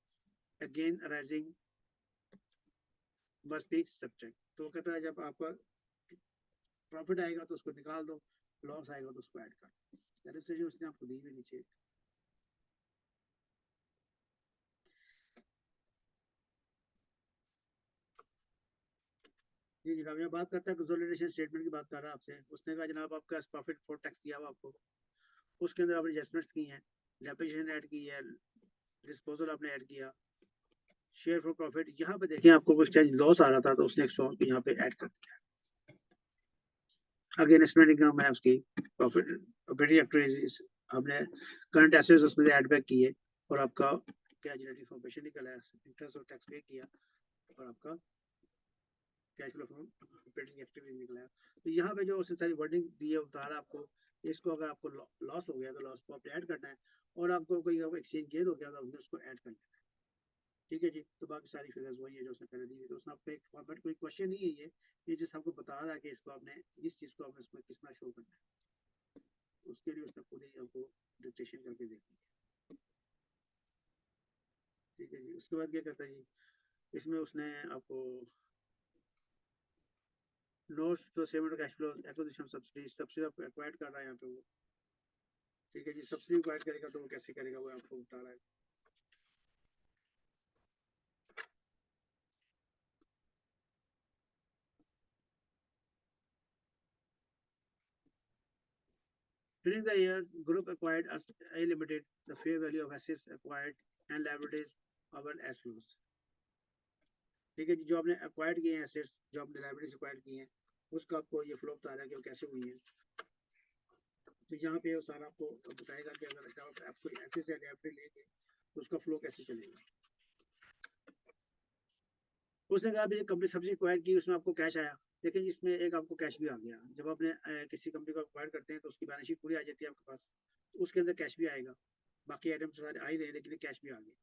again arising must be subtract. तो कहता है जब आपका profit आएगा तो उसको निकाल दो, लॉस आएगा तो उसको ऐड कर दो। उसने आपको दी हुई नीचे। जी जनाब, यहाँ बात करता है कंसोलिडेशन स्टेटमेंट की बात कर रहा है आपसे। उसने कहा जनाब आपका प्रॉफिट फॉर टैक्स दिया हुआ आपको, उसके अंदर आपने एडजस्टमेंट्स की हैं, डेप्रिसिएशन ऐड की है, डिस्पोजल आपने ऐड किया, शेयर फॉर प्रॉफिट। यहाँ पे देखें आपको कुछ चेंज लॉस आ रहा था तो उसने एक सौ यहाँ पे ऐड कर दिया। अगेन इन्वेस्टमेंट इनकम है उसकी, प्रॉफिट ऑपरेटिंग एक्टिविटीज आपने करंट एसेट्स उसमें से ऐड बैक किए, और आपका क्या जनरेटिंग इन्फॉर्मेशन निकला है, इंटरेस्ट और टैक्स पे किया, और आपका cash flow from operating activities निकला है। तो यहाँ पे जो उसने सारी वर्डिंग दी है बता रहा आपको, इसको अगर आपको लॉस हो गया तो लॉस को आपने ऐड करना है, और आपको कोई एक्सचेंज गेन हो गया तो आपने उसको ऐड करना है। ठीक है जी। तो बाकी सारी फिगर्स वही है जो उसने पहले दी हुई। तो उसने आपको एक फॉर्मेट, कोई क्वेश्चन नहीं है ये जिस आपको बता रहा है कि इसको आपने इस चीज को आपने इसमें कितना शो करना है, उसके लिए उसने पूरी आपको डिक्टेशन करके दे दी है। ठीक है जी। उसके बाद क्या करता है जी, इसमें उसने आपको notes to statement cash flow acquisition subsidy आपको एक्वायर्ड कर रहा है यहाँ पे वो। ठीक है जी। सब्सिडी एक्वायर्ड करेगा तो वो कैसे करेगा वो आपको बता रहा है। During the years, group acquired as A Limited, the fair value of assets acquired and liabilities over as flows. ठीक है जी। जो आपने एक्वायर्ड किए हैं एसेट्स, जो आपने लाइबिलिटीज एक्वायर्ड की हैं, उसका आपको ये फ्लो बता रहा है कि वो कैसे हुई है। तो यहाँ पे वो सारा आपको बताएगा कि अगर आपको एसेट्स या लाइबिलिटी लेंगे तो उसका फ्लो कैसे चलेगा। उसने कहा ये कंपनी सब्सिडी एक्वायर की, उसमें आपको कैश आया, लेकिन इसमें एक आपको कैश भी आ गया। जब आपने किसी कंपनी को एक्वायर करते हैं तो उसकी बैलेंस शीट पूरी आ जाती है आपके पास, तो उसके अंदर कैश भी आएगा। बाकी आइटम सारे आ ही रहे लेकिन कैश भी आ गया।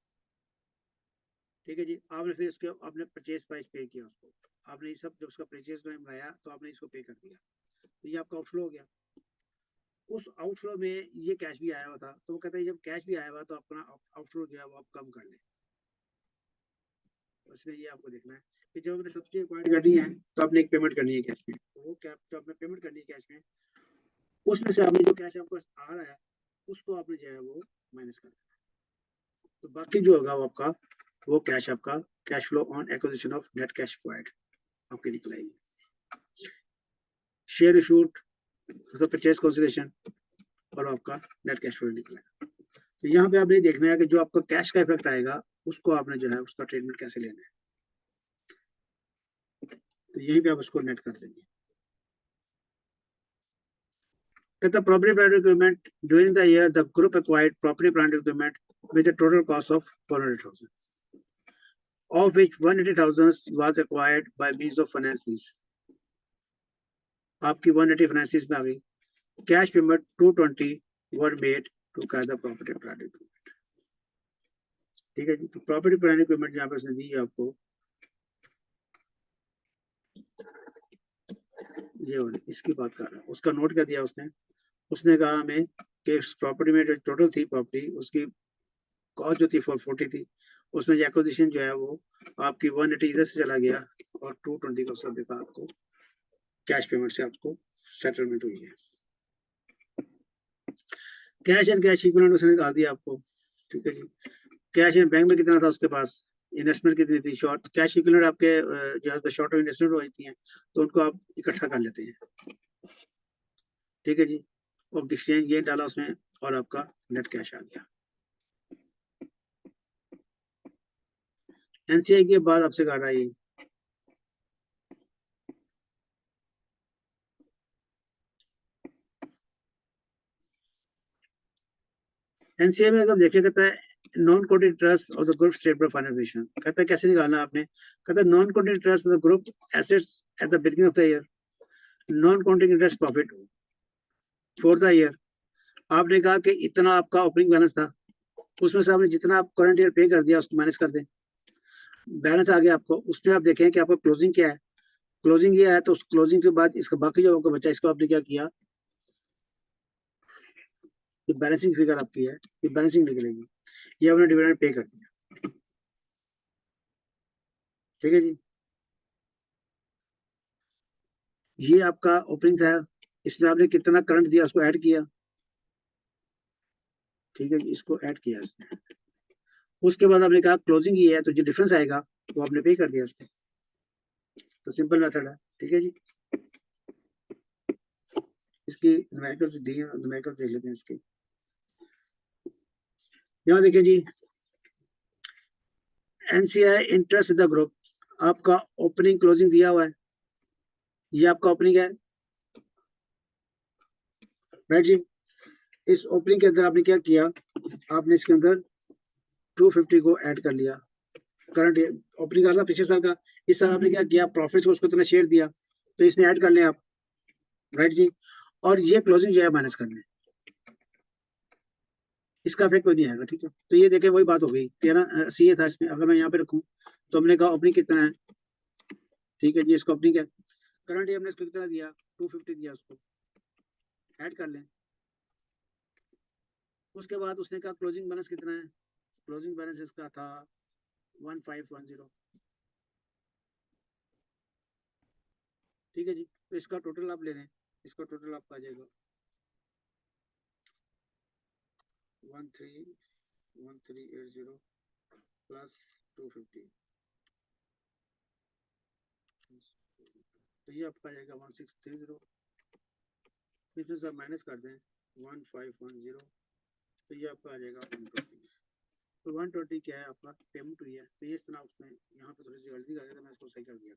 ठीक है जी। आपने फिर उसके आपने परचेज प्राइस पे किया उसको, आपने ये सब जब उसका परचेज में बनाया तो आपने इसको पे कर दिया, तो ये आपका आउटफ्लो हो गया। उस आउटफ्लो में ये कैश भी आया हुआ था, तो वो कहता है जब कैश भी आया हुआ तो अपना आउटफ्लो जो है वो आप कम कर लें। उसमें ये आपको देखना है कि जब आपने सब्सिडी एक्वायर करनी है तो आपने एक पेमेंट करनी है कैश में, तो वो कैश जो आपने पेमेंट करनी है कैश में, उसमें से आपने जो कैश आपको आ रहा है उसको आपने जो है वो माइनस कर देना। तो बाकी जो होगा वो आपका वो कैश आपका cash flow on acquisition of net cash acquired आपके निकल आएगी। शेयर इशूड परचेज कंसीडरेशन, और आपका नेट कैश फ्लो निकला। तो यहाँ पे आपने देखना है कि जो आपका कैश का इफेक्ट आएगा उसको आपने जो है उसका ट्रीटमेंट कैसे लेना है। तो यहीं पे आप उसको नेट कर देंगे। कहता property plant equipment during the year the group acquired property plant equipment with a total cost of 400,000, of which 180,000 was acquired by means of finance lease. आपकी 180 फाइनेंस लीज में आ गई। Cash payment 220 were made to the property plant equipment. ठीक है जी। तो property plant equipment यहाँ पर उसने दी है आपको, ये वाली इसकी बात कर रहा है। उसका नोट क्या दिया उसने? उसने कहा हमें कि प्रॉपर्टी में जो टोटल थी प्रॉपर्टी उसकी कॉस्ट जो थी 440 थी, उसमें जो एक्विजिशन जो है वो आपकी 180 इधर से चला गया और 220 का सब देखा आपको कैश पेमेंट से आपको सेटलमेंट हुई है। कैश एंड कैश इक्विवेलेंट उसने कहा दिया आपको। ठीक है जी। कैश एंड बैंक में कितना था उसके पास, इन्वेस्टमेंट कितनी थी, शॉर्ट कैश इक्विवेलेंट आपके जो है शॉर्ट टर्म इन्वेस्टमेंट हो जाती है तो उनको आप इकट्ठा कर लेते हैं। ठीक है जी। और एक्सचेंज गेन डाला उसमें और आपका नेट कैश आ गया। एनसीआई के बाद आपसे काटा ये एनसीए में अगर देखिए कहता है non coated trust of the group statement financial, कहता है कैसे निकालना आपने, कहता है non coated trust of the group assets at the beginning of the year, non counting interest profit for the year. आपने कहा कि इतना आपका ओपनिंग बैलेंस था, उसमें से आपने जितना आप करंट ईयर पे कर दिया उसको माइनस कर दें, बैलेंस आ गया आपको। उसमें आप देखें कि आपका क्लोजिंग क्या है, क्लोजिंग ये है तो उस क्लोजिंग के बाद इसका बाकी जो आपका बचा इसको आपने क्या किया, ये बैलेंसिंग फिगर आपकी है, ये बैलेंसिंग निकलेगी, ये आपने डिविडेंड पे कर दिया। ठीक है जी। ये आपका ओपनिंग था, इसमें आपने कितना करंट दिया उसको ऐड किया। ठीक है जी। इसको ऐड किया इसने, उसके बाद आपने कहा क्लोजिंग ये है तो जो डिफरेंस आएगा वो आपने पे कर दिया उसको। तो सिंपल मेथड है। ठीक है जी। इसकी न्यूमेरिकल्स दी है, न्यूमेरिकल्स देख लेते हैं इसके। यहाँ देखिए जी, एनसीआई इंटरेस्ट द ग्रुप, आपका ओपनिंग क्लोजिंग दिया हुआ है, ये आपका ओपनिंग है, राइट जी। इस ओपनिंग के अंदर आपने क्या किया, आपने इसके अंदर 250 को ऐड कर लिया, करंट ओपनिंग का पिछले साल का, इस साल आपने क्या किया प्रॉफिट को उसको इतना शेयर दिया तो इसने ऐड कर लिया आप, राइट जी। और ये क्लोजिंग जो है माइनस कर लें, इसका इफेक्ट कोई नहीं आएगा। ठीक है। तो ये देखें वही बात हो गई, 13 सीए था इसमें, अगर मैं यहाँ पे रखूँ तो हमने कहा ओपनिंग कितना है। ठीक है जी। इसको ओपनिंग है, करंट हमने इसको कितना दिया 250 दिया, उसको ऐड कर लें। उसके बाद उसने कहा क्लोजिंग बैलेंस कितना है, क्लोजिंग बैलेंस इसका था 1510। ठीक है जी। तो इसका टोटल आप ले लें, इसका टोटल आपका आ जाएगा 1380 प्लस 250, तो ये आपका आ जाएगा 1630। इसमें से आप माइनस कर दें 1510, तो ये आपका आ जाएगा 120। तो 120 क्या है आपका पेमेंट हुई है। तो ये इस तरह उसने यहाँ पे थोड़ी सी गलती कर दिया था, मैं इसको सही कर दिया।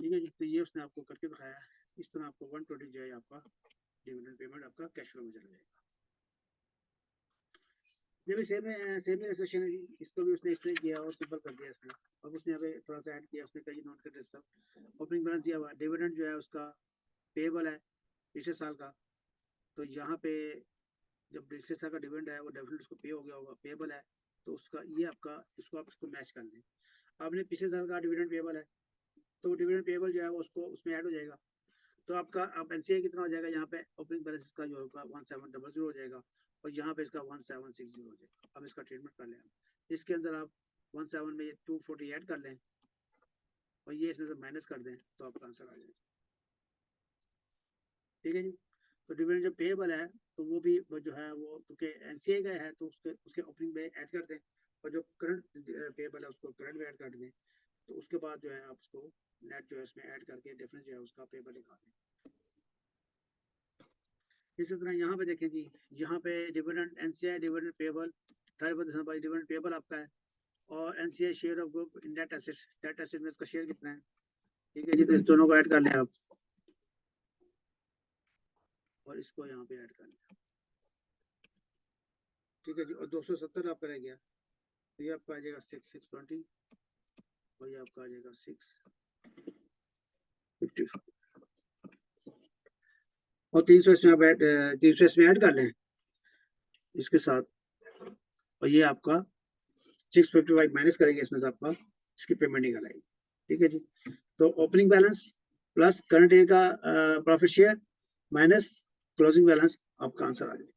ठीक है जी। तो ये उसने आपको करके दिखाया, इस तरह आपको 120 जो है आपका डिविडेंड पेमेंट आपका कैश फ्लो में चला जाएगा। ये भी सेम एसोसिएशन है जी, इसको भी उसने इस तरह किया और सिंपल कर दिया इसने। अब उसने यहाँ पे थोड़ा सा ऐड किया, उसने कई non credit stock opening balance दिया हुआ, डिविडेंड जो है उसका पेएबल है पिछले साल का, तो यहाँ पे जब पिछले साल का डिविडेंड है वो डेफिनेटली उसको पे हो गया होगा, पेएबल है, तो उसका ये आपका इसको आप इसको मैच कर लें। आपने पिछले साल का डिविडेंड पेएबल है तो डिविडेंड पेएबल जो है वो उसको उसमें ऐड हो जाएगा। तो आपका आप एनसीआई कितना हो जाएगा, यहाँ पे ओपनिंग बैलेंस का जो होगा 1700 हो जाएगा और यहाँ पे इसका 1760 हो जाएगा। अब इसका ट्रीटमेंट कर लें, इसके अंदर आप 17 में 240 ऐड कर लें और ये इसमें से माइनस कर दें तो आपका आंसर आ जाएगा। ठीक है जी। तो डिविडेंड जो पेएबल है तो वो भी वो जो है वो क्योंकि एनसीआई का है तो उसके उसके ओपनिंग में ऐड कर दें, और जो करंट पेएबल है उसको करंट में ऐड कर दें, तो उसके बाद जो है आप उसको नेट जो है उसमें ऐड करके डिफरेंस जो है उसका पेएबल निकाल दें। इसी तरह यहाँ पे देखें जी, यहाँ पे dividend NCI dividend payable 18% by dividend payable आपका है, और NCI share of group in net asset में इसका शेयर कितना है। ठीक है जी, तो इस दोनों को ऐड कर लें आप, और इसको यहाँ पे ऐड कर लें। ठीक है जी, और 270 आपका रह गया, तो ये आपका आ जाएगा 620, और ये आपका आ जाएगा 655, और 300 इसमें आप 300 इसमें ऐड कर लें इसके साथ, और ये आपका 655 माइनस करेंगे इसमें से आपका, इसकी पेमेंट निकल आएगी। ठीक है जी, तो opening balance plus current year का profit share minus closing balance आपका आंसर आ जाएगा।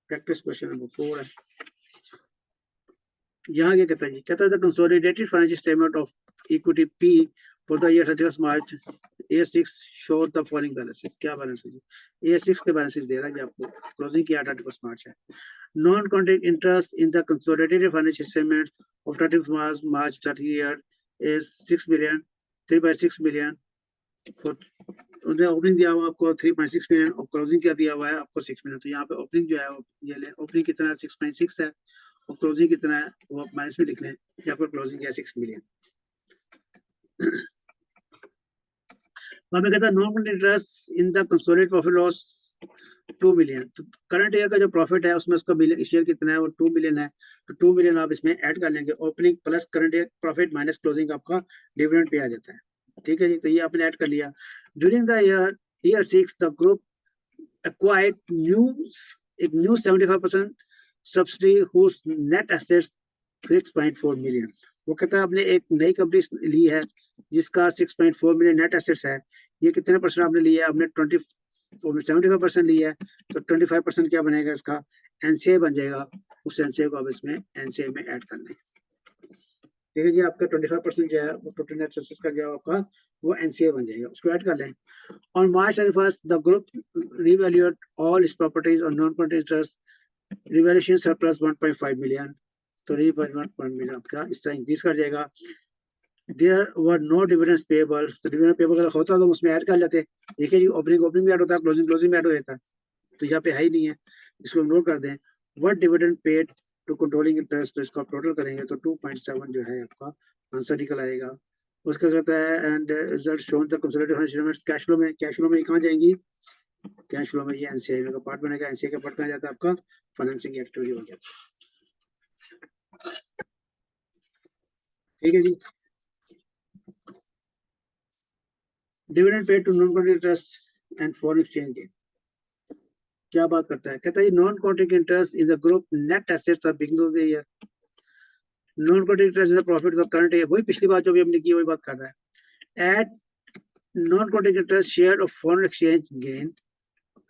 प्रैक्टिस क्वेश्चन नंबर 4 है। यहाँ क्या कहता है जी, कहता है the consolidated financial statement of equity P for the year 31 March A6 show the following balances. क्या बैलेंस है जी, A6 के बैलेंसेस दे रहा है जी आपको, क्लोजिंग किया 31 मार्च है। Non contact interest in the consolidated financial statement of 31 March 30 year is 6 million 3.6 million. Opening दिया हुआ आपको 3.6 मिलियन, और क्लोजिंग क्या दिया हुआ है आपको 6 मिलियन। तो यहाँ पे ओपनिंग जो है ये ले, ओपनिंग कितना है 6.6 है, और क्लोजिंग कितना है वो आप माइनस में लिख लें, यहाँ पर क्लोजिंग है 6 मिलियन। वहां पे कहता है non interest in the consolidated profit loss 2 million. तो करंट ईयर का जो प्रॉफिट है उसमें उसका शेयर कितना है, वो 2 मिलियन है, तो 2 मिलियन आप इसमें ऐड कर लेंगे। Opening plus current year profit minus closing आपका डिविडेंड पे आ जाता है। ठीक है जी, तो ये आपने ऐड कर लिया। During the year 6 the group acquired एक new 75% subsidy whose net assets 6.4 million. वो कहता है आपने एक नई कंपनी ली है जिसका 6.4 मिलियन नेट एसेट्स है। ये कितने परसेंट आपने लिया है, आपने 75% लिया है, तो 25% क्या बनेगा इसका, एनसीए बन जाएगा। उस एनसीए को आप इसमें एनसीए में ऐड कर लें। ठीक है जी, आपका 25% जो है वो टोटल नेट एसेट्स का जो आपका वो एनसीए बन जाएगा, उसको ऐड कर लें। On March 31st, the group revalued all its properties on non-controlling interest. Revaluation surplus 1.5 million. तो revaluation 1 million आपका इस तरह इंक्रीज कर जाएगा। There were no dividends payable. तो dividend payable अगर होता तो उसमें ऐड कर लेते। देखिए जी, ओपनिंग भी ऐड होता है, क्लोजिंग भी ऐड हो जाता है, तो यहाँ पे है ही नहीं है, इसको इग्नोर कर दें। What dividend paid to controlling interest, तो इसको आप टोटल करेंगे तो 2.7 जो है आपका आंसर निकल आएगा। उसका कहता है and result shown the consolidated financial cash flow में कहाँ जाएंगी, कैश फ्लो में ये एनसीआई का पार्ट बनेगा। एनसीआई का पार्ट कहाँ जाता है आपका, फाइनेंसिंग एक्टिविटी हो जाता है। ठीक है जी, dividend paid to non contract interest and foreign exchange gain. क्या बात करता है, कहता है non contract interest in the group net assets of beginning of the year. Non contract interest in the profits of current year, वही पिछली बात जो भी हमने की वही बात कर रहा है। At non contract interest share of foreign exchange gain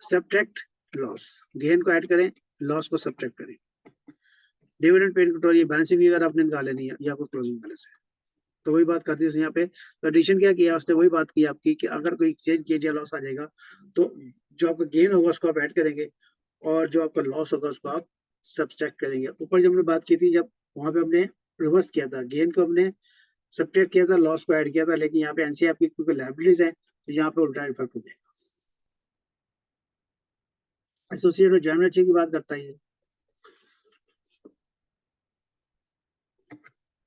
subtract loss. Gain को ऐड करें, लॉस को सब्ट्रैक्ट करें। डिविडेंड पेड टोटल, ये बैलेंसिंग फिगर आपने निकाल लेनी है, या कोई क्लोजिंग बैलेंस है, तो वही बात करती है यहाँ पे। तो एडिशन क्या किया उसने, वही बात की आपकी कि अगर कोई एक्सचेंज किया लॉस आ जाएगा तो जो आपका गेन होगा उसको आप ऐड करेंगे, और जो आपका लॉस होगा उसको आप सब्ट्रैक्ट करेंगे। ऊपर जब हमने बात की थी, जब वहां पे हमने रिवर्स किया था, गेन को हमने सब्ट्रैक्ट किया था, लॉस को ऐड किया था, लेकिन यहाँ पे एनसीए आपकी क्योंकि लायबिलिटीज है तो यहाँ पे उल्टा इफेक्ट हो जाएगा। एसोसिएट और जॉइंट वेंचर की बात करता है,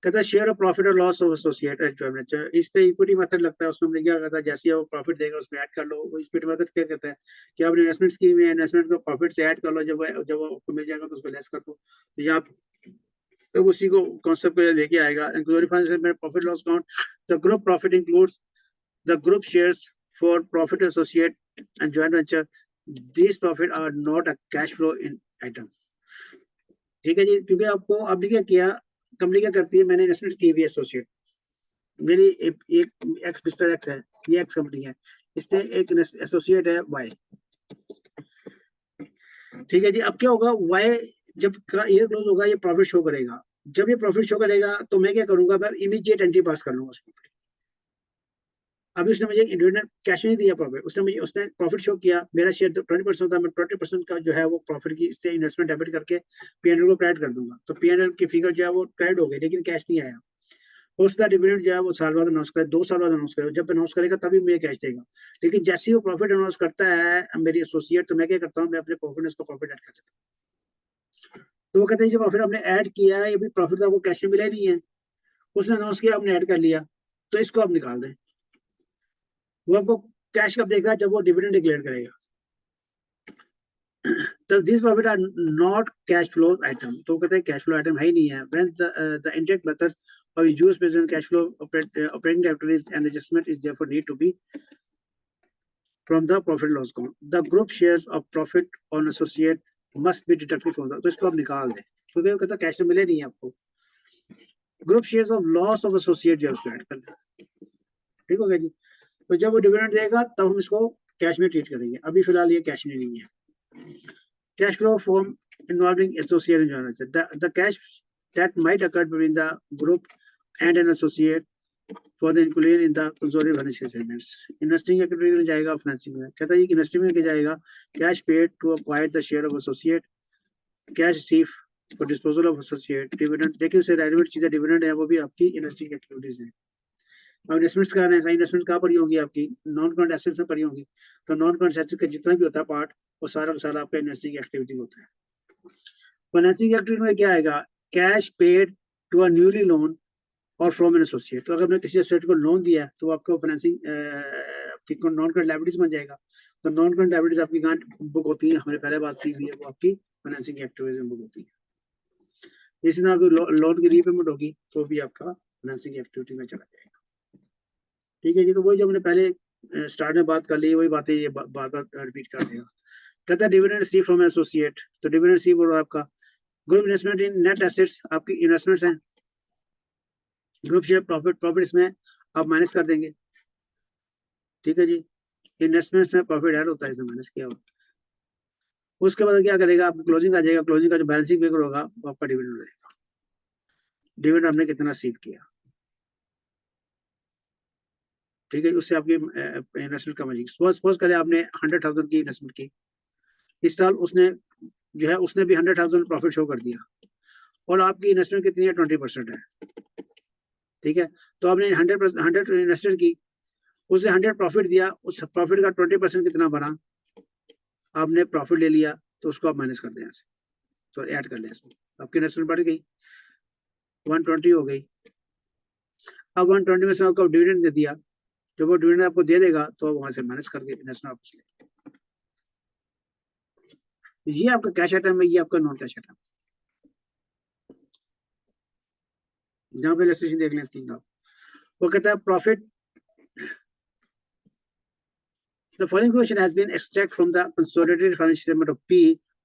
कहता है शेयर ऑफ प्रॉफिट और loss of associate and joint venture. इस पे इक्विटी मेथड लगता है, उसमें हमने क्या कहता है, जैसे वो प्रॉफिट देगा उसमें ऐड कर लो। वो इक्विटी मेथड क्या कहता है कि आपने इन्वेस्टमेंट स्कीम में इन्वेस्टमेंट को प्रॉफिट से ऐड कर लो, जब वो आपको मिल जाएगा तो उसको लेस कर दो। तो यहाँ तो उसी को कॉन्सेप्ट को लेके आएगा। Profit loss account, the group profit includes the group shares for profit associate and joint venture. These profit are not a cash flow in item। ठीक है जी, क्योंकि आपको आपने क्या किया, कंपनी क्या करती है, मैंने इन्वेस्टमेंट की हुई एसोसिएट, मेरी एक एक्स मिस्टर एक्स है, ये एक्स कंपनी है, इसने एक एसोसिएट है वाई। ठीक है जी, अब क्या होगा, वाई जब ईयर क्लोज होगा ये प्रॉफिट शो करेगा। जब ये प्रॉफिट शो करेगा तो मैं क्या करूंगा, मैं इमीडिएट एंट्री पास कर लूंगा उसको। अभी उसने मुझे इंडिविजुअल कैश नहीं दिया प्रॉफिट, उसने प्रॉफिट शो किया, मेरा शेयर 20% था, मैं 20% का जो है वो प्रॉफिट की इससे इन्वेस्टमेंट डेबिट करके पीएनएल को क्रेडिट कर दूंगा। तो पीएनएल की फिगर जो है वो क्रेडिट हो गई, लेकिन कैश नहीं आया। उसका डिविडेंड जो है वो साल बाद अनाउंस करे, 2 साल बाद अनाउंस करे, जब अनाउंस करेगा तभी मुझे कैश देगा। लेकिन जैसे ही वो प्रॉफिट अनाउंस करता है मेरी एसोसिएट, तो मैं क्या करता हूँ, मैं अपने प्रॉफिट उसका प्रॉफिट ऐड कर देता हूँ। तो वो कहते हैं जब प्रॉफिट हमने ऐड किया है, अभी प्रॉफिट तो आपको कैश में मिला ही नहीं है, उसने अनाउंस किया, आपने ऐड कर लिया, तो इसको आप निकाल दें। वो आपको कैश कब देगा, जब वो डिविडेंड डिक्लेयर करेगा। तो this profit are not cash flow item, तो कहते हैं कैश फ्लो आइटम है ही नहीं है। When the intent methods of use present cash flow operating activities and adjustment is therefore need to be from the profit loss account. The group shares of profit on associate must be deducted from the, तो इसको आप निकाल दें, क्योंकि वो कहता cash तो मिले नहीं है आपको। Group shares of loss of associate जो उसको ऐड कर दें, ठीक हो गया जी। तो जब वो डिविडेंड देगा तब हम इसको कैश में ट्रीट करेंगे, अभी फिलहाल ये कैश में नहीं है। Cash flow from involving associate and joint venture. The cash that might occur between the group and an associate for the inclusion in the consolidated financial statements. Investing activity में जाएगा, financing में कहता है कि investing में क्या जाएगा, cash paid to acquire the share of associate, cash receive for disposal of associate, dividend. देखिए उससे रेलेवेंट चीजें डिविडेंड है, वो भी आपकी इन्वेस्टिंग एक्टिविटीज है। अब इन्वेस्टमेंट्स करना है, इन्वेस्टमेंट कहाँ पड़ी होंगी आपकी, नॉन करंट एसेट्स में पड़ी होंगी। तो नॉन करंट एसेट्स का जितना भी होता है पार्ट, वो सारा का सारा आपका इन्वेस्टिंग एक्टिविटी होता है। फाइनेंसिंग एक्टिविटी में क्या आएगा, cash paid to a newly loan और फ्रॉम एन एसोसिएट। तो अगर आपने किसी एसोसिएट को लोन दिया तो आपको फाइनेंसिंग नॉन करंट लायबिलिटीज बन जाएगा। तो नॉन करंट लायबिलिटीज आपकी कहाँ बुक होती है, हमने पहले बात की हुई है, वो आपकी फाइनेंसिंग एक्टिविटीज में बुक होती है। इसी तरह आपकी लोन की रीपेमेंट होगी तो भी आपका फाइनेंसिंग एक्टिविटी में चला जाएगा। ठीक है जी। तो वही जो हमने पहले स्टार्ट में बात कर ली, वही बातें ये बार बार रिपीट कर देगा। कहता है डिविडेंड रिसीव फ्रॉम एसोसिएट, तो डिविडेंड रिसीव हो रहा है आपका। ग्रुप इन्वेस्टमेंट इन नेट एसेट्स आपकी इन्वेस्टमेंट्स हैं। ग्रुप शेयर प्रॉफिट, प्रॉफिट इसमें आप माइनस कर देंगे, ठीक है जी। इन्वेस्टमेंट्स में प्रॉफिट ऐड होता है, इसमें माइनस किया हुआ। उसके बाद क्या करेगा, आपकी क्लोजिंग आ जाएगा, क्लोजिंग का जो बैलेंसिंग फिगर होगा वो आपका डिविडेंड हो जाएगा। डिविडेंड आपने कितना रिसीव किया, ठीक है, उससे आपकी इन्वेस्टमेंट कम हो जाएगी। सपोज करें आपने 100,000 की इन्वेस्टमेंट की, इस साल उसने जो है उसने भी 100,000 प्रॉफिट शो कर दिया, और आपकी इन्वेस्टमेंट कितनी है, 20% है, ठीक है। तो आपने 100 इन्वेस्टमेंट की, उसने 100 प्रॉफिट दिया, उस प्रॉफिट का 20% कितना बना, आपने प्रॉफिट ले लिया, तो उसको आप माइनस कर दें, सॉरी ऐड कर लें इसमें। आपकी इन्वेस्टमेंट बढ़ गई, 120 हो गई। अब 120 में से आपको डिविडेंड दे दिया, जब वो डिविडेंड आपको दे देगा तो वहां से माइनस करके इन्वेस्टमेंट वापस ले। ये आपका कैश आइटम है, ये आपका नॉन कैश आइटम। जहां पे इलस्ट्रेशन देख लें इसकी, वो कहता है profit. The following question has been extracted from the consolidated financial statement of P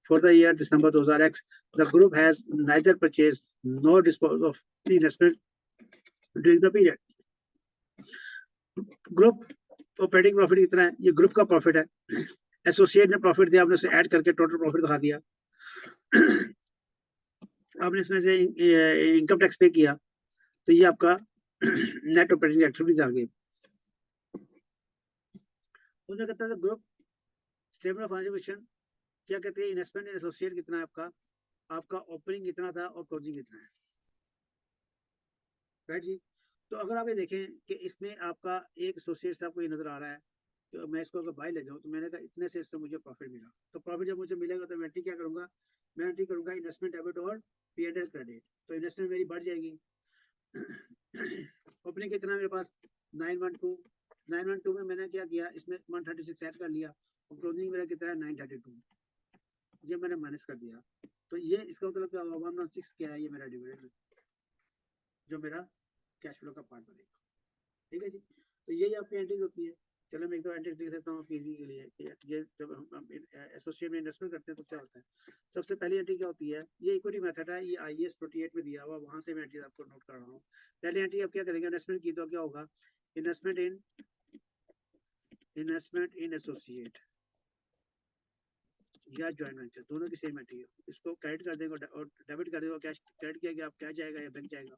for the year December 2000X. The group has neither purchased nor disposed of the investment during the period. Group operating profit कितना है, ये group का profit है। Associate ने profit दिया, आपने उसे add करके टोटल प्रॉफिट दिखा दिया। आपने इसमें से इनकम टैक्स पे किया, तो ये आपका नेट ऑपरेटिंग एक्टिविटीज आ गई। उन्होंने कहता है ग्रुप स्टेटमेंट ऑफ फाइनेंशियल क्या कहते हैं, इन्वेस्टमेंट इन एसोसिएट कितना है आपका, आपका ओपनिंग कितना था और क्लोजिंग कितना है, राइट जी। तो अगर आप ये देखें कि इसमें आपका एक एसोसिएट से आपको ये नजर आ रहा है कि मैं इसको अगर बाय ले जाऊं, तो मैंने कहा इतने से इससे मुझे प्रॉफिट मिला, तो प्रॉफिट जब मुझे मिलेगा तो मैं एंट्री क्या करूंगा, मैं एंट्री करूंगा इन्वेस्टमेंट डेबिट और P&L क्रेडिट। तो इन्वेस्टमेंट मेरी बढ़ जाएगी। ओपनिंग कितना मेरे पास 912 में मैंने क्या किया, इसमें 136 ऐड कर लिया, और क्लोजिंग मेरा कितना है 932, ये मैंने माइनस कर दिया। तो ये इसका मतलब क्या होगा, 116 क्या है, ये मेरा डिविडेंड जो मेरा कैश फ्लो का पार्ट बनेगा, ठीक है जी। तो यही आपकी एंट्रीज होती है। चलो मैं एक दो एंट्रीज लिख देता हूँ इजी के लिए। ये जब हम एसोसिएट में इन्वेस्टमेंट करते हैं तो क्या होता है, सबसे पहली एंट्री क्या होती है, ये इक्विटी मेथड है, ये IAS 28 में दिया हुआ, वहां से मैं एंट्री आपको नोट कर रहा हूँ। पहली एंट्री आप क्या करेंगे, इन्वेस्टमेंट की, तो क्या होगा, इन्वेस्टमेंट इन एसोसिएट या जॉइंट वेंचर, दोनों की सेम एंट्री है। इसको क्रेडिट कर देंगे और डेबिट कर देंगे, कैश क्रेडिट किया गया, आप क्या जाएगा या बैंक जाएगा।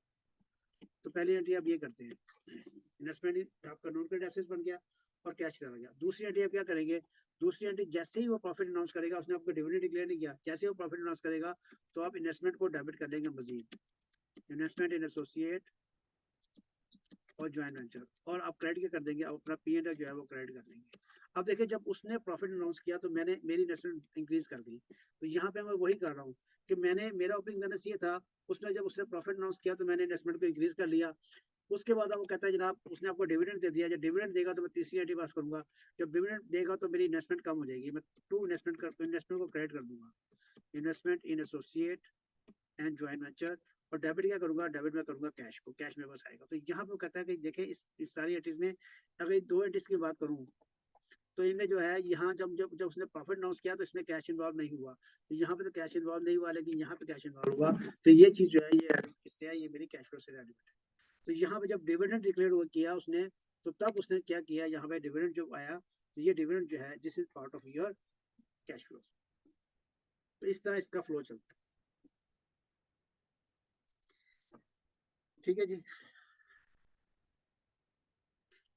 तो पहली एंट्री आप ये करते हैं, इन्वेस्टमेंट आपका नॉन करेंट एसेट्स बन गया और कैश चला गया। दूसरी एंट्री आप क्या करेंगे, दूसरी एंट्री जैसे ही वो प्रॉफिट अनाउंस करेगा, उसने आपको डिविडेंड डिक्लेयर नहीं किया, जैसे वो प्रॉफिट अनाउंस करेगा तो आप इन्वेस्टमेंट को डेबिट कर देंगे मजीद, इन्वेस्टमेंट इन एसोसिएट और ज्वाइंट वेंचर, और आप क्रेडिट क्या कर देंगे, आप अपना P&L जो है वो क्रेडिट कर देंगे। अब देखिए जब उसने प्रॉफिट अनाउंस किया तो मैंने मेरी इन्वेस्टमेंट इंक्रीज कर दी, तो यहाँ पे मैं वही कर रहा हूँ कि मेरा ओपनिंग बैलेंस ये था, उसमें जब उसने प्रॉफिट अनाउंस किया तो मैंने इन्वेस्टमेंट को इंक्रीज कर लिया। उसके बाद वो कहता है जनाब उसने आपको डिविडेंड दे दिया, जब डिविडेंड देगा तो मैं तीसरी एंट्री पास करूंगा, जब डिविडेंड देगा तो मेरी इन्वेस्टमेंट कम हो जाएगी, मैं इन्वेस्टमेंट को क्रेडिट कर दूंगा, investment in associate and joint venture, और डेबिट क्या करूंगा, डेबिट में करूंगा कैश को, कैश मेरे पास आएगा। तो यहाँ पे कहता है कि देखें इस सारी एंट्रीज में अगर 2 एंट्रीज की बात करूँ तो इनमें जो है यहाँ जब जब जब उसने प्रॉफिट अनाउंस किया तो इसमें कैश इन्वॉल्व नहीं हुआ, तो यहाँ पे तो कैश इन्वॉल्व नहीं हुआ, लेकिन यहाँ पे कैश इन्वॉल्व हुआ, तो ये चीज जो है ये इससे है, ये मेरी कैश फ्लो से रिलेटेड है। तो यहाँ पे जब डिविडेंड डिक्लेयर किया उसने, तो तब उसने क्या किया, यहाँ पे डिविडेंड जो आया, तो ये डिविडेंड जो है this is part of your cash flow. तो इस तरह इसका फ्लो चलता है। ठीक है जी।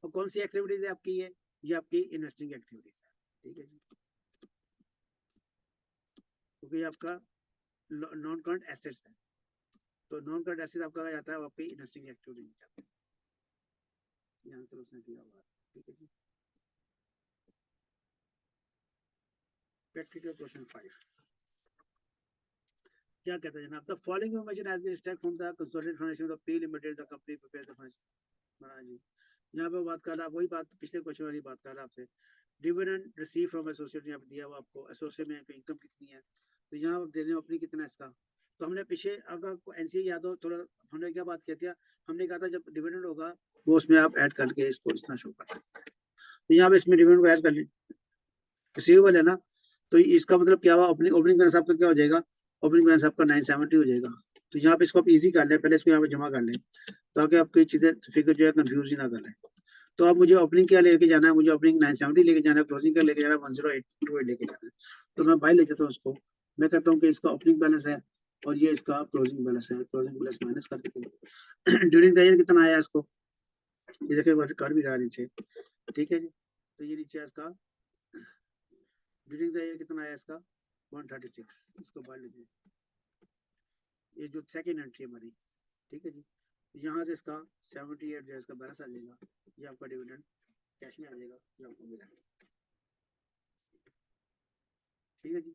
और कौन सी एक्टिविटीज है आपकी, ये आपकी इन्वेस्टिंग एक्टिविटीज है। ठीक है जी, क्योंकि ये आपका नॉन करंट एसेट्स है, तो नॉन करंट एसेट आपका आ जाता है, वो आपकी इन्वेस्टिंग एक्टिविटीज में जाता है। यहाँ से उसने दिया हुआ है। ठीक है जी। प्रैक्टिकल क्वेश्चन 5 क्या कहता है जनाब, the following information has been extract from the consolidated financial of P limited, the company prepare the financial. महाराज जी यहाँ पे बात कर रहा है, वही बात पिछले क्वेश्चन वाली बात कर रहा है आपसे, डिविडेंड रिसीव फ्रॉम एसोसिएट, यहाँ पे दिया हुआ आपको एसोसिएट में इनकम कितनी है, तो यहाँ आप दे रहे हो अपनी कितना है इसका। तो हमने पीछे अगर आपको एनसीए याद हो थोड़ा, हमने क्या बात की थी, हमने कहा था जब डिविडेंड होगा वो उसमें आप ऐड करके इसको इतना शो कर सकते हैं, तो यहाँ पे इसमें डिविडेंड को ऐड कर लें, रिसीवेबल है ना, तो इसका मतलब क्या हुआ, ओपनिंग बैलेंस आपका क्या हो जाएगा, ओपनिंग बैलेंस आपका 970 हो जाएगा। तो यहाँ पे इसको आप इजी कर लें, पहले इसको यहाँ पे जमा कर लें ताकि आपकी चीजें फिगर जो है कंफ्यूज ही ना कर लें। तो अब मुझे ओपनिंग क्या लेके जाना है, मुझे ओपनिंग 970 लेके जाना है, क्लोजिंग क्या लेके जाना है, 1082 लेके जाना है। तो मैं बाय ले जाता हूँ उसको, मैं कहता हूँ कि इसका ओपनिंग बैलेंस है और ये इसका क्लोजिंग बैलेंस है, क्लोजिंग बैलेंस माइनस करके ड्यूरिंग द ईयर कितना आया इसको, ये देखिए वैसे कर भी रहा नीचे। ठीक है जी, तो ये नीचे इसका ड्यूरिंग द ईयर कितना आया इसका 136, इसको बाय लीजिए, ये जो सेकेंड एंट्री हमारी। ठीक है जी, यहाँ से इसका 78 जो है इसका बैलेंस आ जाएगा, ये आपका डिविडेंड कैश में आ जाएगा जो आपको मिला। ठीक है जी,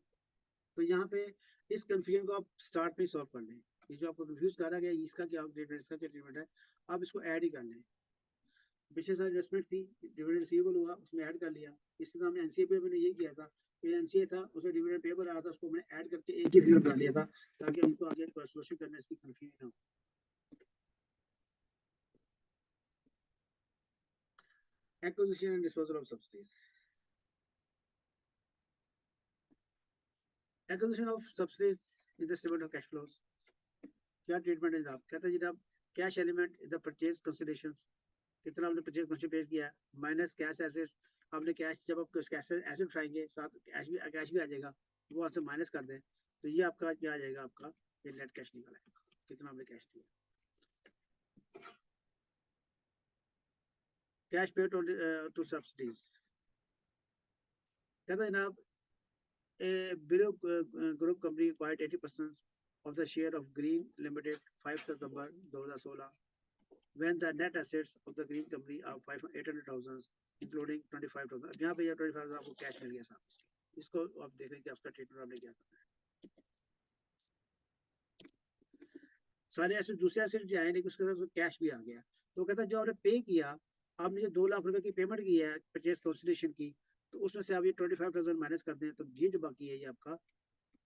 तो यहाँ पे इस कंफ्यूजन को आप स्टार्ट में सॉल्व कर लें, ये जो आपको कंफ्यूज कर रहा है इसका क्या ट्रीटमेंट, इसका क्या ट्रीटमेंट है, आप इसको ऐड ही कर लें। पिछले साल इन्वेस्टमेंट थी, डिविडेंड रिसीवेबल हुआ, उसमें ऐड कर लिया। इसके साथ हमने एनसीए पे मैंने यही किया था, एनसीए था उसमें डिविडेंड पेबल आ रहा था, उसको मैंने ऐड करके एक ही फिगर बना लिया था ताकि हमको आगे कैलकुलेशन करने इसकी कंफ्यूजन ना हो। Acquisition and disposal of subsidies, acquisition of subsidies in the statement of cash flows, क्या ट्रीटमेंट है जनाब, कहते हैं जनाब cash element is the purchase consideration, कितना आपने परचेज कंसीडरेशन पेश किया, माइनस कैश एसेट्स, आपने कैश जब आप कैश एसेट उठाएंगे साथ कैश भी आ जाएगा, वो आपसे माइनस कर दें, तो ये आपका क्या आ जाएगा, आपका ये नेट कैश निकल आएगा, कितना आपने कैश दिया। कैश पेड टू सब्सिडीज, कहता है जनाब a below group company acquired 80% of the share of Green Limited 5 September 2016 when the net assets of the Green company are 800,000 including 25,000। यहाँ पे ये 25,000 आपको कैश मिल गया साथ, इसको आप देख रहे हैं कि आपका ट्रीटमेंट आपने क्या करना है। सारे एसेट दूसरे एसेट जो आए, लेकिन उसके साथ कैश भी आ गया, तो कहता है जो आपने पे किया, आपने जो 2 लाख रुपए की पेमेंट की है परचेज कंसिडरेशन की, तो उसमें से आप ये 25,000 माइनस कर दें, तो ये जो बाकी है ये आपका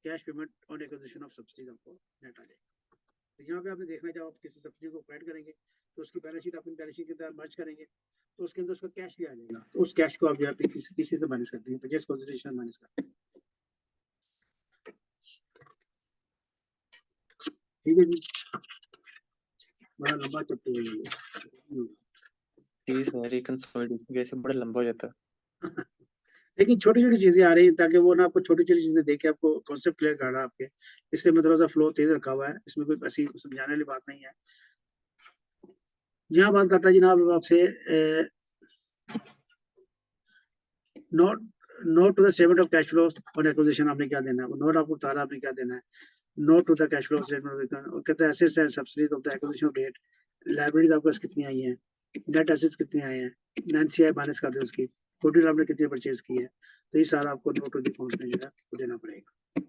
cash payment on acquisition of subsidies आपको नेट आ जाएगा। तो यहाँ पे आपने देखना है जब आप किसी सब्सिडी को ऐड करेंगे तो उसकी बैलेंस शीट अपनी बैलेंस शीट के साथ मर्ज करेंगे, तो उसके अंदर उसका कैश भी आ जाएगा, तो उस कैश को आप जो है किसी से माइनस कर देंगे, परचेज कंसिडरेशन माइनस कर देंगे। ठीक है जी, बड़ा लंबा चैप्टर है ये बड़ा लंबा हो जाता है लेकिन छोटी छोटी चीजें आ रही हैं ताकि वो ना आपको छोटी छोटी चीजें देखे आपको कॉन्सेप्ट क्लियर कर रहा है आपके, इसलिए मैं थोड़ा सा फ्लो तेज रखा हुआ है, इसमें कोई ऐसी समझाने वाली बात नहीं है। यहाँ बात करता है जनाब आपसे note note to the statement of cash flow और एक्विजिशन, आपने क्या देना है, नोट आपको बता रहा आपने क्या देना है, note to the cash flow statement, कहते हैं assets and subsidies of the acquisition date, liabilities आपके पास कितनी आई हैं, नेट एसेट्स कितने आए हैं, NCI माइनस कर दे उसकी, टोटल आपने कितनी परचेज की है, तो ये सारा आपको नोट ऑफ अकाउंट्स में जो है वो देना पड़ेगा।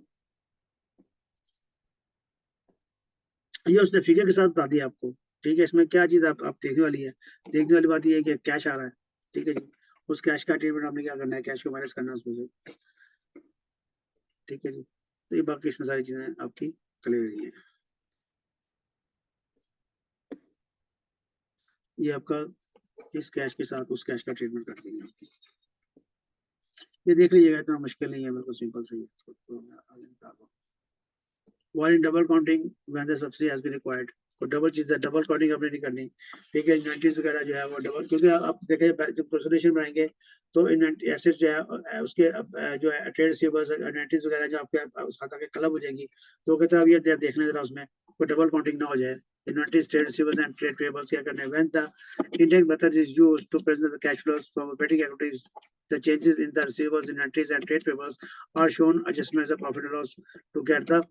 ये उसने फिगर के साथ बता दिया आपको, ठीक है। इसमें क्या चीज आप देखने वाली है, देखने वाली बात ये है कि कैश आ रहा है, ठीक है जी। उस कैश का ट्रीटमेंट आपने क्या करना है, कैश को माइनस करना है उसमें से, ठीक है जी। तो ये बाकी इसमें सारी चीजें आपकी क्लियर है। ये आपका इस कैश के साथ उस कैश का ट्रीटमेंट कर देंगे आपको, ये देख लीजिएगा, इतना मुश्किल नहीं है, बिल्कुल सिंपल सही है। तो मैं आगे निकाल रहा हूँ। while in double counting when the subsidy has been required, तो डबल चीज है, डबल काउंटिंग आपने नहीं करनी, ठीक है। इन्वेंटरीज वगैरह जो है वो डबल, क्योंकि आप देखें जब कंसोलिडेशन बनाएंगे तो इन्वेंटरी एसेट्स जो है उसके जो है ट्रेड रिसीवर्स इन्वेंटरीज वगैरह जो आपके उस खाता के क्लब हो जाएंगी, तो कहते हैं अब ये देखने जरा उसमें कोई डबल काउंटिंग ना हो जाए। Inventories, trade receivables and trade payables क्या करना है, when the index method is used to present the cash flows from operating activities, the changes in the receivables, inventories and trade payables are shown adjustments of profit and loss to get the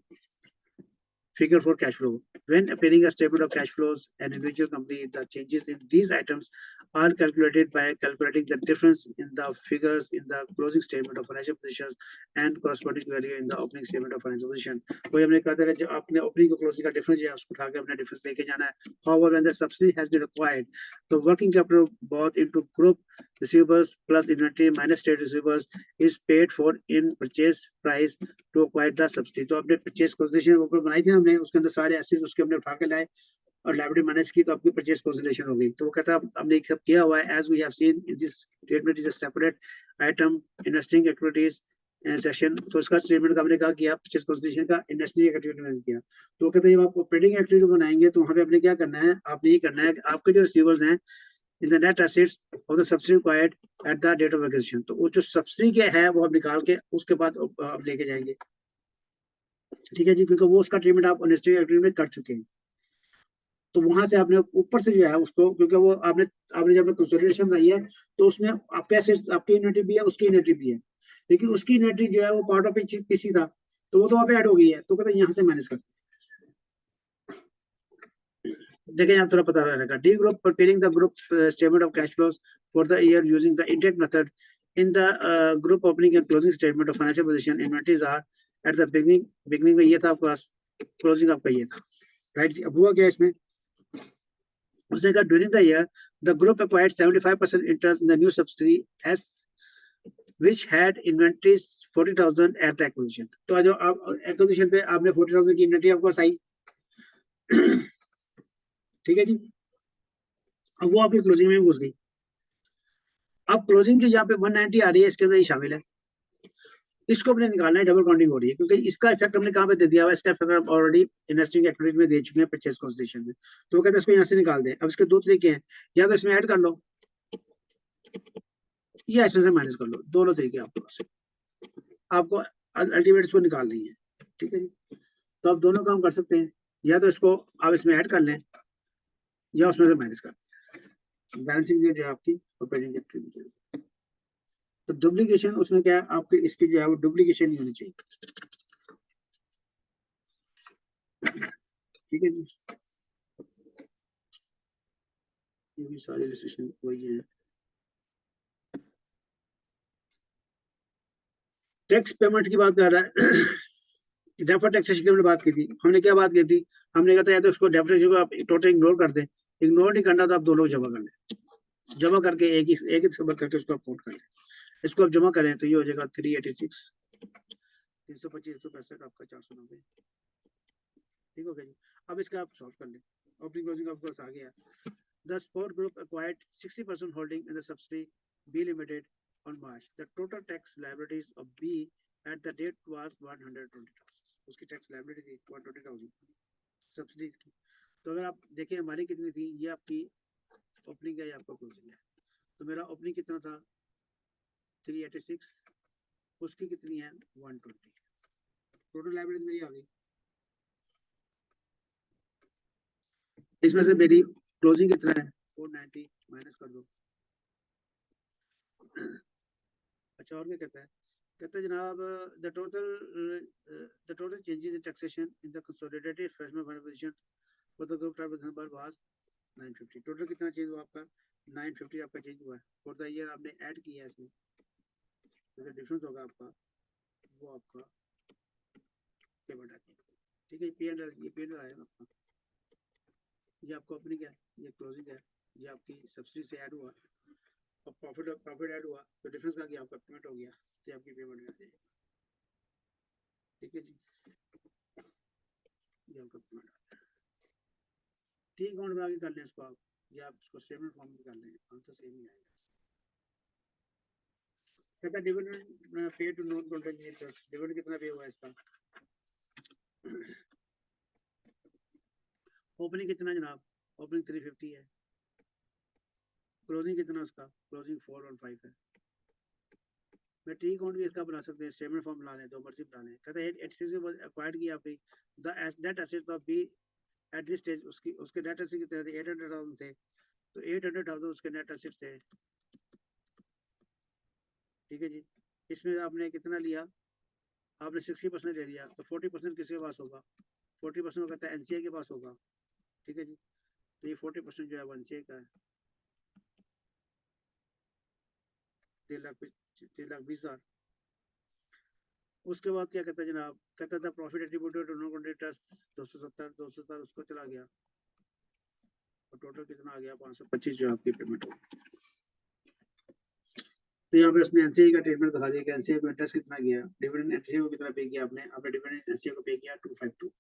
figure for cash flow. When appearing a statement of cash flows, an individual company, the changes in these items are calculated by calculating the difference in the figures in the closing statement of financial positions and corresponding value in the opening statement of financial position. कोई हमने कहा था कि आपने opening और closing का difference है उसको उठा के अपने difference लेके जाना है. However, when the subsidy has been required, the working capital bought into group receivables plus inventory minus trade receivables is paid for in purchase price to acquire the subsidy. तो आपने purchase consideration ऊपर बनाई थी हमने, उसके अंदर सारे assets उसके हमने उठा के लाए और लायबिलिटी माइनस की, तो आपकी परचेज कंसिडरेशन हो गई। तो वो कहता है हमने सब किया हुआ है, as we have seen in this statement is a separate item investing activities section. तो इसका स्टेटमेंट का हमने कहा किया परचेज कंसिडरेशन का इन्वेस्टिंग एक्टिविटी में किया। तो कहते हैं जब आप ऑपरेटिंग एक्टिविटी बनाएंगे तो वहां पे आपने क्या करना है, आपने ये करना है कि आपके जो रिसीवर्स हैं in the net assets of the subsidy required at the date of acquisition, तो वो जो सब्सिडी के है वो आप निकाल के उसके बाद आप लेके जाएंगे, ठीक है जी, क्योंकि वो उसका ट्रीटमेंट आप इन्वेस्टिंग एक्टिविटी में कर चुके हैं। तो वहां से आपने ऊपर से जो है उसको, क्योंकि वो आपने जब कंसोलिडेशन बनाई है तो उसमें आपके एसेट्स आपकी इन्वेंटरी भी है उसकी इन्वेंटरी भी है, लेकिन उसकी इन्वेंटरी जो है वो पार्ट ऑफ पीसी था, तो वो तो वहां पे ऐड हो गई है, तो कहते हैं यहाँ से माइनस कर देखें, यहाँ थोड़ा पता रहेगा। D group preparing the group statement of cash flows for the year using the intake method. In the group opening and closing statement of financial position, inventories are at the beginning में ये था आपके पास, closing आपका ये था, right. अब हुआ क्या इसमें, उसने कहा during the year the group acquired 75% interest in the new subsidiary as which had inventories 40,000 at the acquisition. तो जो आप एक्विजिशन पे आपने 40,000 की इन्वेंटरी आपको पास आई, ठीक है जी। अब वो आपकी क्लोजिंग में घुस गई। अब क्लोजिंग जो यहाँ पे 190 आ रही है इसके अंदर ही शामिल है, इसको अपने निकालना है, डबल काउंटिंग हो रही है, क्योंकि इसका इफेक्ट हमने कहाँ पे दे दिया हुआ है, इसका इफेक्ट हम ऑलरेडी इन्वेस्टिंग एक्टिविटी में दे चुके हैं परचेज कंसिडरेशन में। तो वो कहते हैं इसको यहाँ से निकाल दें। अब इसके दो तरीके हैं, या तो इसमें ऐड कर लो या इसमें से माइनस कर लो, दोनों तरीके आपके पास, आपको अल्टीमेट इसको निकालनी है, ठीक है जी। तो आप दोनों काम कर सकते हैं, या तो इसको आप इसमें ऐड कर लें या उसमें से माइनस कर लें। बैलेंसिंग जो है आपकी ऑपरेटिंग एक्टिविटी, तो डुप्लीकेशन उसमें क्या है आपके, इसकी जो है वो डुप्लीकेशन नहीं होनी चाहिए, ठीक है जी। ये भी सारी डिसीजन वही है। टैक्स पेमेंट की बात कर रहा है, डेफर टैक्सेशन की हमने बात की थी, हमने क्या बात की थी, हमने कहा था या तो इसको डेफर टैक्सेशन को आप टोटल इग्नोर कर दें, इग्नोर नहीं करना तो आप दोनों जमा कर लें, जमा करके एक ही सबक करके उसको आप काउंट कर लें। इसको आप जमा करें तो ये हो जाएगा 386, 325, 165 आपका 490, ठीक हो गया जी। अब इसका आप सॉल्व कर लें, ओपनिंग क्लोजिंग आपके पास आ गया। The Sport Group acquired 60% holding in the subsidiary B Limited on March. The total tax liabilities of B at the date was 120,000. उसकी टैक्स लाइबिलिटी थी 120,000 सब्सिडीज की। तो अगर आप देखें हमारी कितनी थी, ये आपकी ओपनिंग है, ये आपका क्लोजिंग है। तो मेरा ओपनिंग कितना था 386, उसकी कितनी है 120, टोटल लाइबिलिटी मेरी आ गई। इसमें से मेरी क्लोजिंग कितना है 490, माइनस कर दो। अच्छा, और क्या कहता है, कहता है जनाब the total changes in taxation in the consolidated फ्रेशमेंट fund position for the group tribal was 950 total कितना चेंज हुआ आपका 950 आपका चेंज हुआ है फॉर द ईयर आपने ऐड किया है इसमें तो जो डिफरेंस होगा आपका वो आपका पेमेंट आ जाएगा ठीक है पी एंड ये पी एंड आया ना आपका ये आपका ओपनिंग है ये क्लोजिंग है ये आपकी सब्सिडी से ऐड हुआ और प्रॉफिट ऐड हुआ तो डिफरेंस का आपका पेमेंट हो गया तो आपकी पेमेंट में आ जाएगी ठीक है जी ये आपका पेमेंट आ गया ठीक अकाउंट बना के कर लें इसको आप या आप इसको स्टेटमेंट फॉर्म में कर लें आंसर सेम ही आएगा कहता dividend pay to non contributors dividend कितना पे हुआ इसका ओपनिंग कितना जनाब ओपनिंग 350 है क्लोजिंग कितना उसका क्लोजिंग 415 है मैं टी अकाउंट भी इसका बना सकते हैं स्टेटमेंट फॉर्म बना लें दो मर्जी बना लें कहता है 86 में एक्वायर्ड किया आपने the net assets of B at this stage उसके नेट एसेट कितने थे 800,000 थे तो 800,000 उसके नेट एसेट्स थे ठीक है जी इसमें आपने कितना लिया आपने 60% ले लिया तो 40% किसके पास होगा 40% कहता है एनसीए के पास होगा ठीक है जी तो ये 40% जो है वो एनसीए का है 3,20,000 उसके बाद क्या कहता है जनाब कहता था profit attributed to non contributory trust 270 उसको चला गया और टोटल कितना आ गया 525 जो आपकी पेमेंट होगी तो यहाँ पे उसने एनसीए का ट्रीटमेंट दिखा दिया कि एनसीए को इंटरेस्ट कितना गया डिविडेंड एनसीए को कितना पे किया आपने डिविडेंड एनसीए को पे किया 252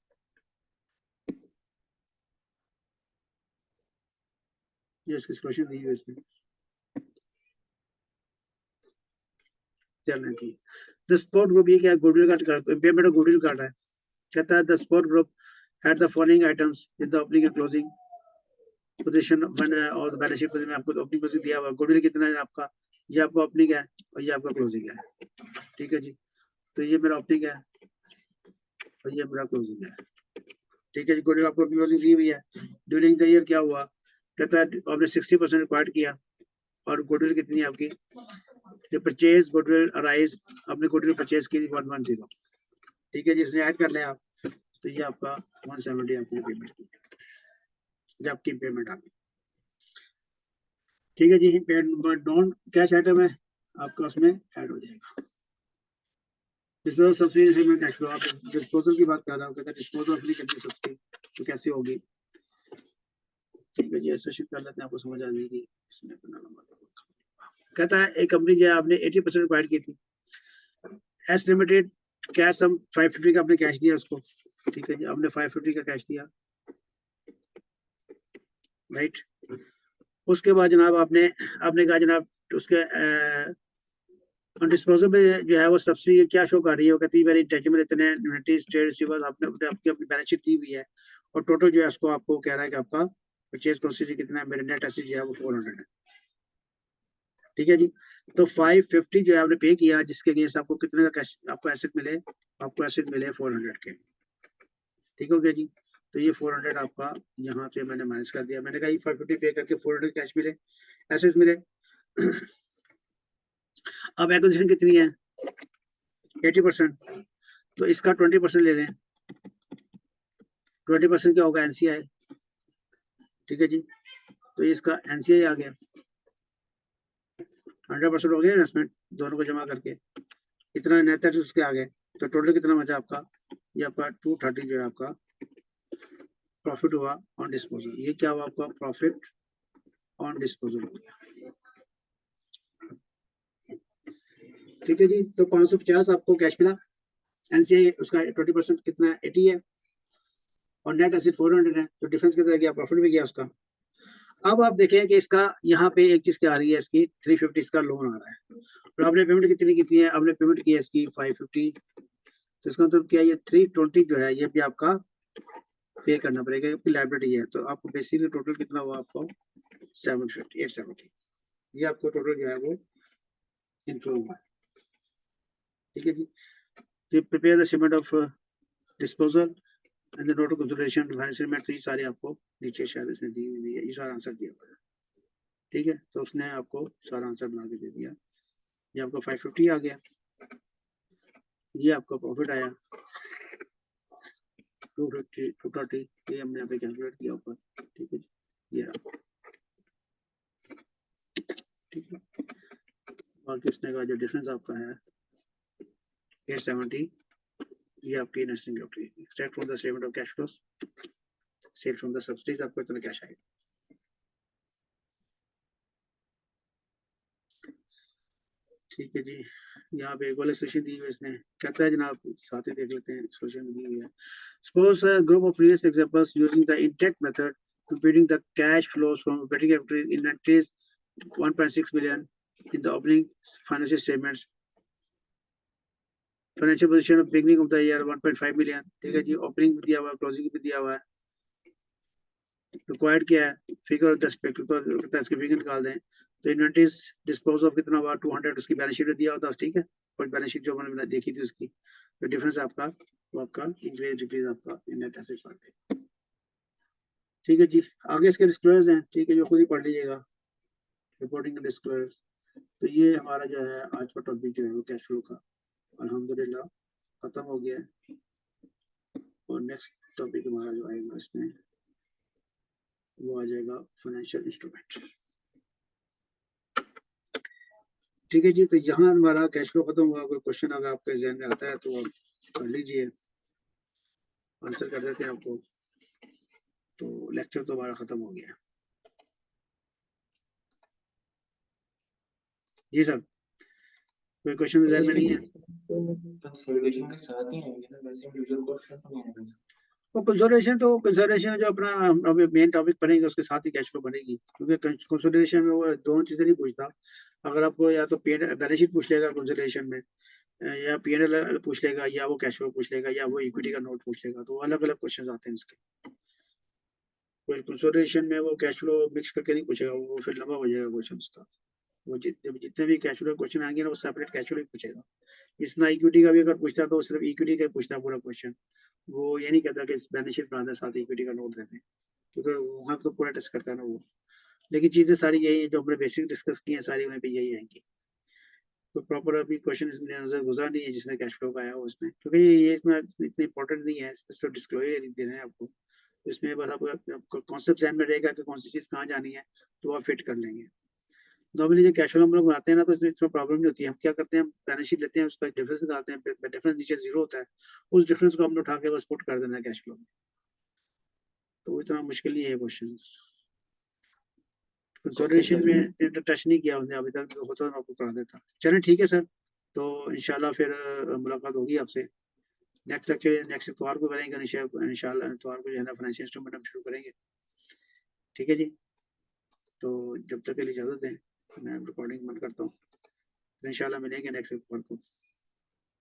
ये उसकी सोल्यूशन दी हुई इसमें चलना चाहिए द स्पोर्ट ग्रुप ये क्या गुडविल का पेमेंट गुडविल काट रहा है कहता है the sport group had the following items in the opening and closing position when और बैलेंस शीट में आपको ओपनिंग पोजीशन दिया हुआ गुडविल कितना है आपका ये आपका ओपनिंग है और ये आपका क्लोजिंग है ठीक है जी तो ये मेरा ओपनिंग है और ये मेरा क्लोजिंग है ठीक है जी गुडविल आपको क्लोजिंग दी हुई है ड्यूरिंग द ईयर क्या हुआ कहता है आपने 60% रिक्वायर्ड किया और गुडविल कितनी है आपकी ये परचेज गुडविल अराइज आपने गुडविल परचेज की 110 ठीक है जी इसने ऐड कर लिया आप तो ये आपका 170 आपकी पेमेंट की जब आपकी पेमेंट आ गई ठीक है जी नॉन कैश आइटम है आपका उसमें ऐड हो जाएगा डिस्पोजल सब्सिडी में कैश फ्लो आप डिस्पोजल की बात कर रहा हूँ कहता है डिस्पोजल अपनी करनी सब्सिडी तो कैसे होगी ठीक है जी ऐसे शिफ्ट कर लेते हैं आपको समझ आ जाएगी इसमें अपना नंबर कहता है एक कंपनी जो है आपने 80% रिक्वायर्ड की थी एस लिमिटेड कैश हम 550 का आपने कैश दिया उसको ठीक है जी आपने 550 का कैश दिया राइट उसके बाद जनाब आपने कहा जनाब उसके डिस्पोजल में जो है वो सब्सिडी क्या शो कर रही है वो कहती है मेरी इंटेंजिबल इतने यूनिटीज ट्रेड रिसीवर्स आपने अपनी बैलेंस शीट दी हुई है और टोटल जो है उसको आपको कह रहा है कि आपका परचेज कंसिडर कितना है मेरे नेट एसेट जो है वो 400 है ठीक है जी तो 550 जो है आपने पे किया जिसके अगेंस्ट आपको कितने का कैश आपको एसेट मिले 400 के ठीक हो गया जी तो ये 400 आपका यहाँ पे मैंने माइनस कर दिया मैंने कहा ये 550 पे करके 400 कैश मिले एसेट्स मिले अब एक्विजिशन कितनी है 80% तो इसका 20% ले लें 20% क्या होगा एनसीआई ठीक है जी तो इसका एनसीआई आ गया 100% हो गया इन्वेस्टमेंट दोनों को जमा करके इतना नेट उसके आ गए तो टोटल कितना बचा आपका ये आपका 230 जो है आपका प्रॉफिट हुआ ऑन डिस्पोजल ये क्या हुआ आपका प्रॉफिट ऑन डिस्पोजल हो गया ठीक है जी तो 550 आपको कैश मिला एनसीआई उसका 20% कितना है 80 है और नेट एसेट 400 है तो डिफरेंस कितना गया प्रॉफिट भी गया उसका अब आप देखें कि इसका यहाँ पे एक चीज क्या आ रही है इसकी 350 इसका लोन आ रहा है और आपने पेमेंट कितनी की है आपने पेमेंट की है इसकी 550 तो इसका मतलब क्या ये 320 जो है ये भी आपका पे करना पड़ेगा क्योंकि लाइबिलिटी है तो आपको बेसिकली टोटल कितना हुआ आपको 870 ये आपको टोटल जो है वो इनफ्लो हुआ ठीक है जी तो prepare the statement of disposal and the note of consideration financial matter ये सारे आपको नीचे शायद इसने दी हुई है ये सारा आंसर दिया हुआ है ठीक है तो उसने आपको सारा आंसर बना के दे दिया ये आपका 550 आ गया ये आपका प्रॉफिट आया 250 230 ये हमने यहाँ पे कैलकुलेट किया ऊपर ठीक है ये रहा, ठीक है। और किसने का जो डिफरेंस आपका है 870, ये आपकी investing capital, extract from the statement of cash flows, sale from the subsidies, आपको इतना कैश आएगा। ठीक है जी, यहाँ पे एक वाले सोल्यूशन दी हुई है इसने, कहता है जनाब साथ ही देख लेते हैं, सोल्यूशन दी हुई है। Suppose a group of previous examples using the intact method computing the cash flows from operating activities inventories 1.6 billion in the opening financial statements, financial position of beginning of the year 1.5 million, ठीक है जी, opening भी दिया हुआ है, closing भी दिया हुआ है, रिक्वायर्ड क्या है, फिगर ऑफ द एक्सपेक्टेड, तो कहता है इसके फिगर निकाल दें। तो इन्वेंटरीज डिस्पोज ऑफ कितना हुआ 200, उसकी बैलेंस शीट में दिया होता है, ठीक है, और बैलेंस शीट जो मैंने देखी थी उसकी, तो डिफरेंस आपका वो आपका इंक्रीज डिक्रीज आपका इन नेट एसेट्स आ गए। ठीक है जी, आगे इसके डिस्क्लोजर्स हैं, ठीक है, जो खुद ही पढ़ लीजिएगा, रिपोर्टिंग डिस्क्लोजर्स। तो ये हमारा जो है आज का टॉपिक जो है वो कैश फ्लो का अल्हम्दुलिल्लाह खत्म हो गया है। और नेक्स्ट टॉपिक हमारा जो आएगा इसमें वो आ जाएगा फाइनेंशियल इंस्ट्रूमेंट। ठीक है जी, तो यहाँ हमारा कैश फ्लो खत्म हुआ। कोई क्वेश्चन अगर आपके जहन में आता है तो आप कर लीजिए, आंसर कर देते हैं आपको। तो लेक्चर तो हमारा खत्म हो गया। जी सर, कोई क्वेश्चन जहन में नहीं है? कंसोलिडेशन के साथ ही आएंगे ना, वैसे इंडिविजुअल क्वेश्चन तो नहीं आएगा। वो कंसोलिडेशन जो अपना अभी मेन टॉपिक पढ़ेंगे उसके साथ ही कैश फ्लो बनेगी, क्योंकि कंसोलिडेशन में वो दोनों चीजें नहीं पूछता। अगर आपको या तो बैलेंस शीट पूछ लेगा कंसोलिडेशन में, या P&L पूछ लेगा, या वो कैश फ्लो पूछ लेगा, या वो इक्विटी का नोट पूछ लेगा, तो अलग अलग क्वेश्चन आते हैं इसके। कोई कंसोलिडेशन में वो कैश फ्लो मिक्स करके नहीं पूछेगा, वो फिर लंबा हो जाएगा क्वेश्चन उसका। वो जितने भी कैश फ्लो क्वेश्चन आएंगे ना वो सेपरेट कैश फ्लो पूछेगा। इसमें इक्विटी का भी अगर पूछता है तो सिर्फ इक्विटी का पूछता है पूरा क्वेश्चन, वो ये नहीं कहता कि बैलेंस शीट बनाते साथ इक्विटी का नोट देते हैं, क्योंकि वहाँ तो पूरा टेस्ट करता है ना वो। लेकिन चीजें सारी यही है जो हमने बेसिक डिस्कस की है, सारी वहीं पे यही आएंगी। तो प्रॉपर अभी क्वेश्चन इसमें नजर गुजरा नहीं है जिसमें कैश फ्लो का आया हो इसमें, क्योंकि ये इसमें इतनी इंपॉर्टेंट नहीं है, इसमें सिर्फ डिस्क्लोजर दे रहे हैं आपको। इसमें बस आपको कॉन्सेप्ट ध्यान में रहेगा कि कौन सी चीज कहाँ जानी है, तो आप फिट कर लेंगे। नॉर्मली जो कैश फ्लो हम लोग बनाते हैं ना, तो इसमें प्रॉब्लम नहीं होती है। हम क्या करते हैं, बैलेंस शीट लेते हैं, उसका डिफरेंस निकालते हैं, डिफरेंस नीचे जीरो होता है, उस डिफरेंस को हमने उठा के बस पुट कर देना है कैश फ्लो में। तो इतना मुश्किल नहीं है क्वेश्चन। कंसोलिडेशन में टच नहीं किया उसने अभी तक, होता तो आपको करा देता। चलें ठीक है सर, तो इंशाल्लाह फिर मुलाकात होगी आपसे नेक्स्ट लेक्चर, नेक्स्ट इतवार को करेंगे इंशाल्लाह। इतवार को जो है ना फाइनेंशियल इंस्ट्रूमेंट हम शुरू करेंगे। ठीक है जी, तो जब तक के लिए इजाजत दें, मैं रिकॉर्डिंग बंद करता हूँ। इंशाल्लाह मिलेंगे नेक्स्ट इतवार को।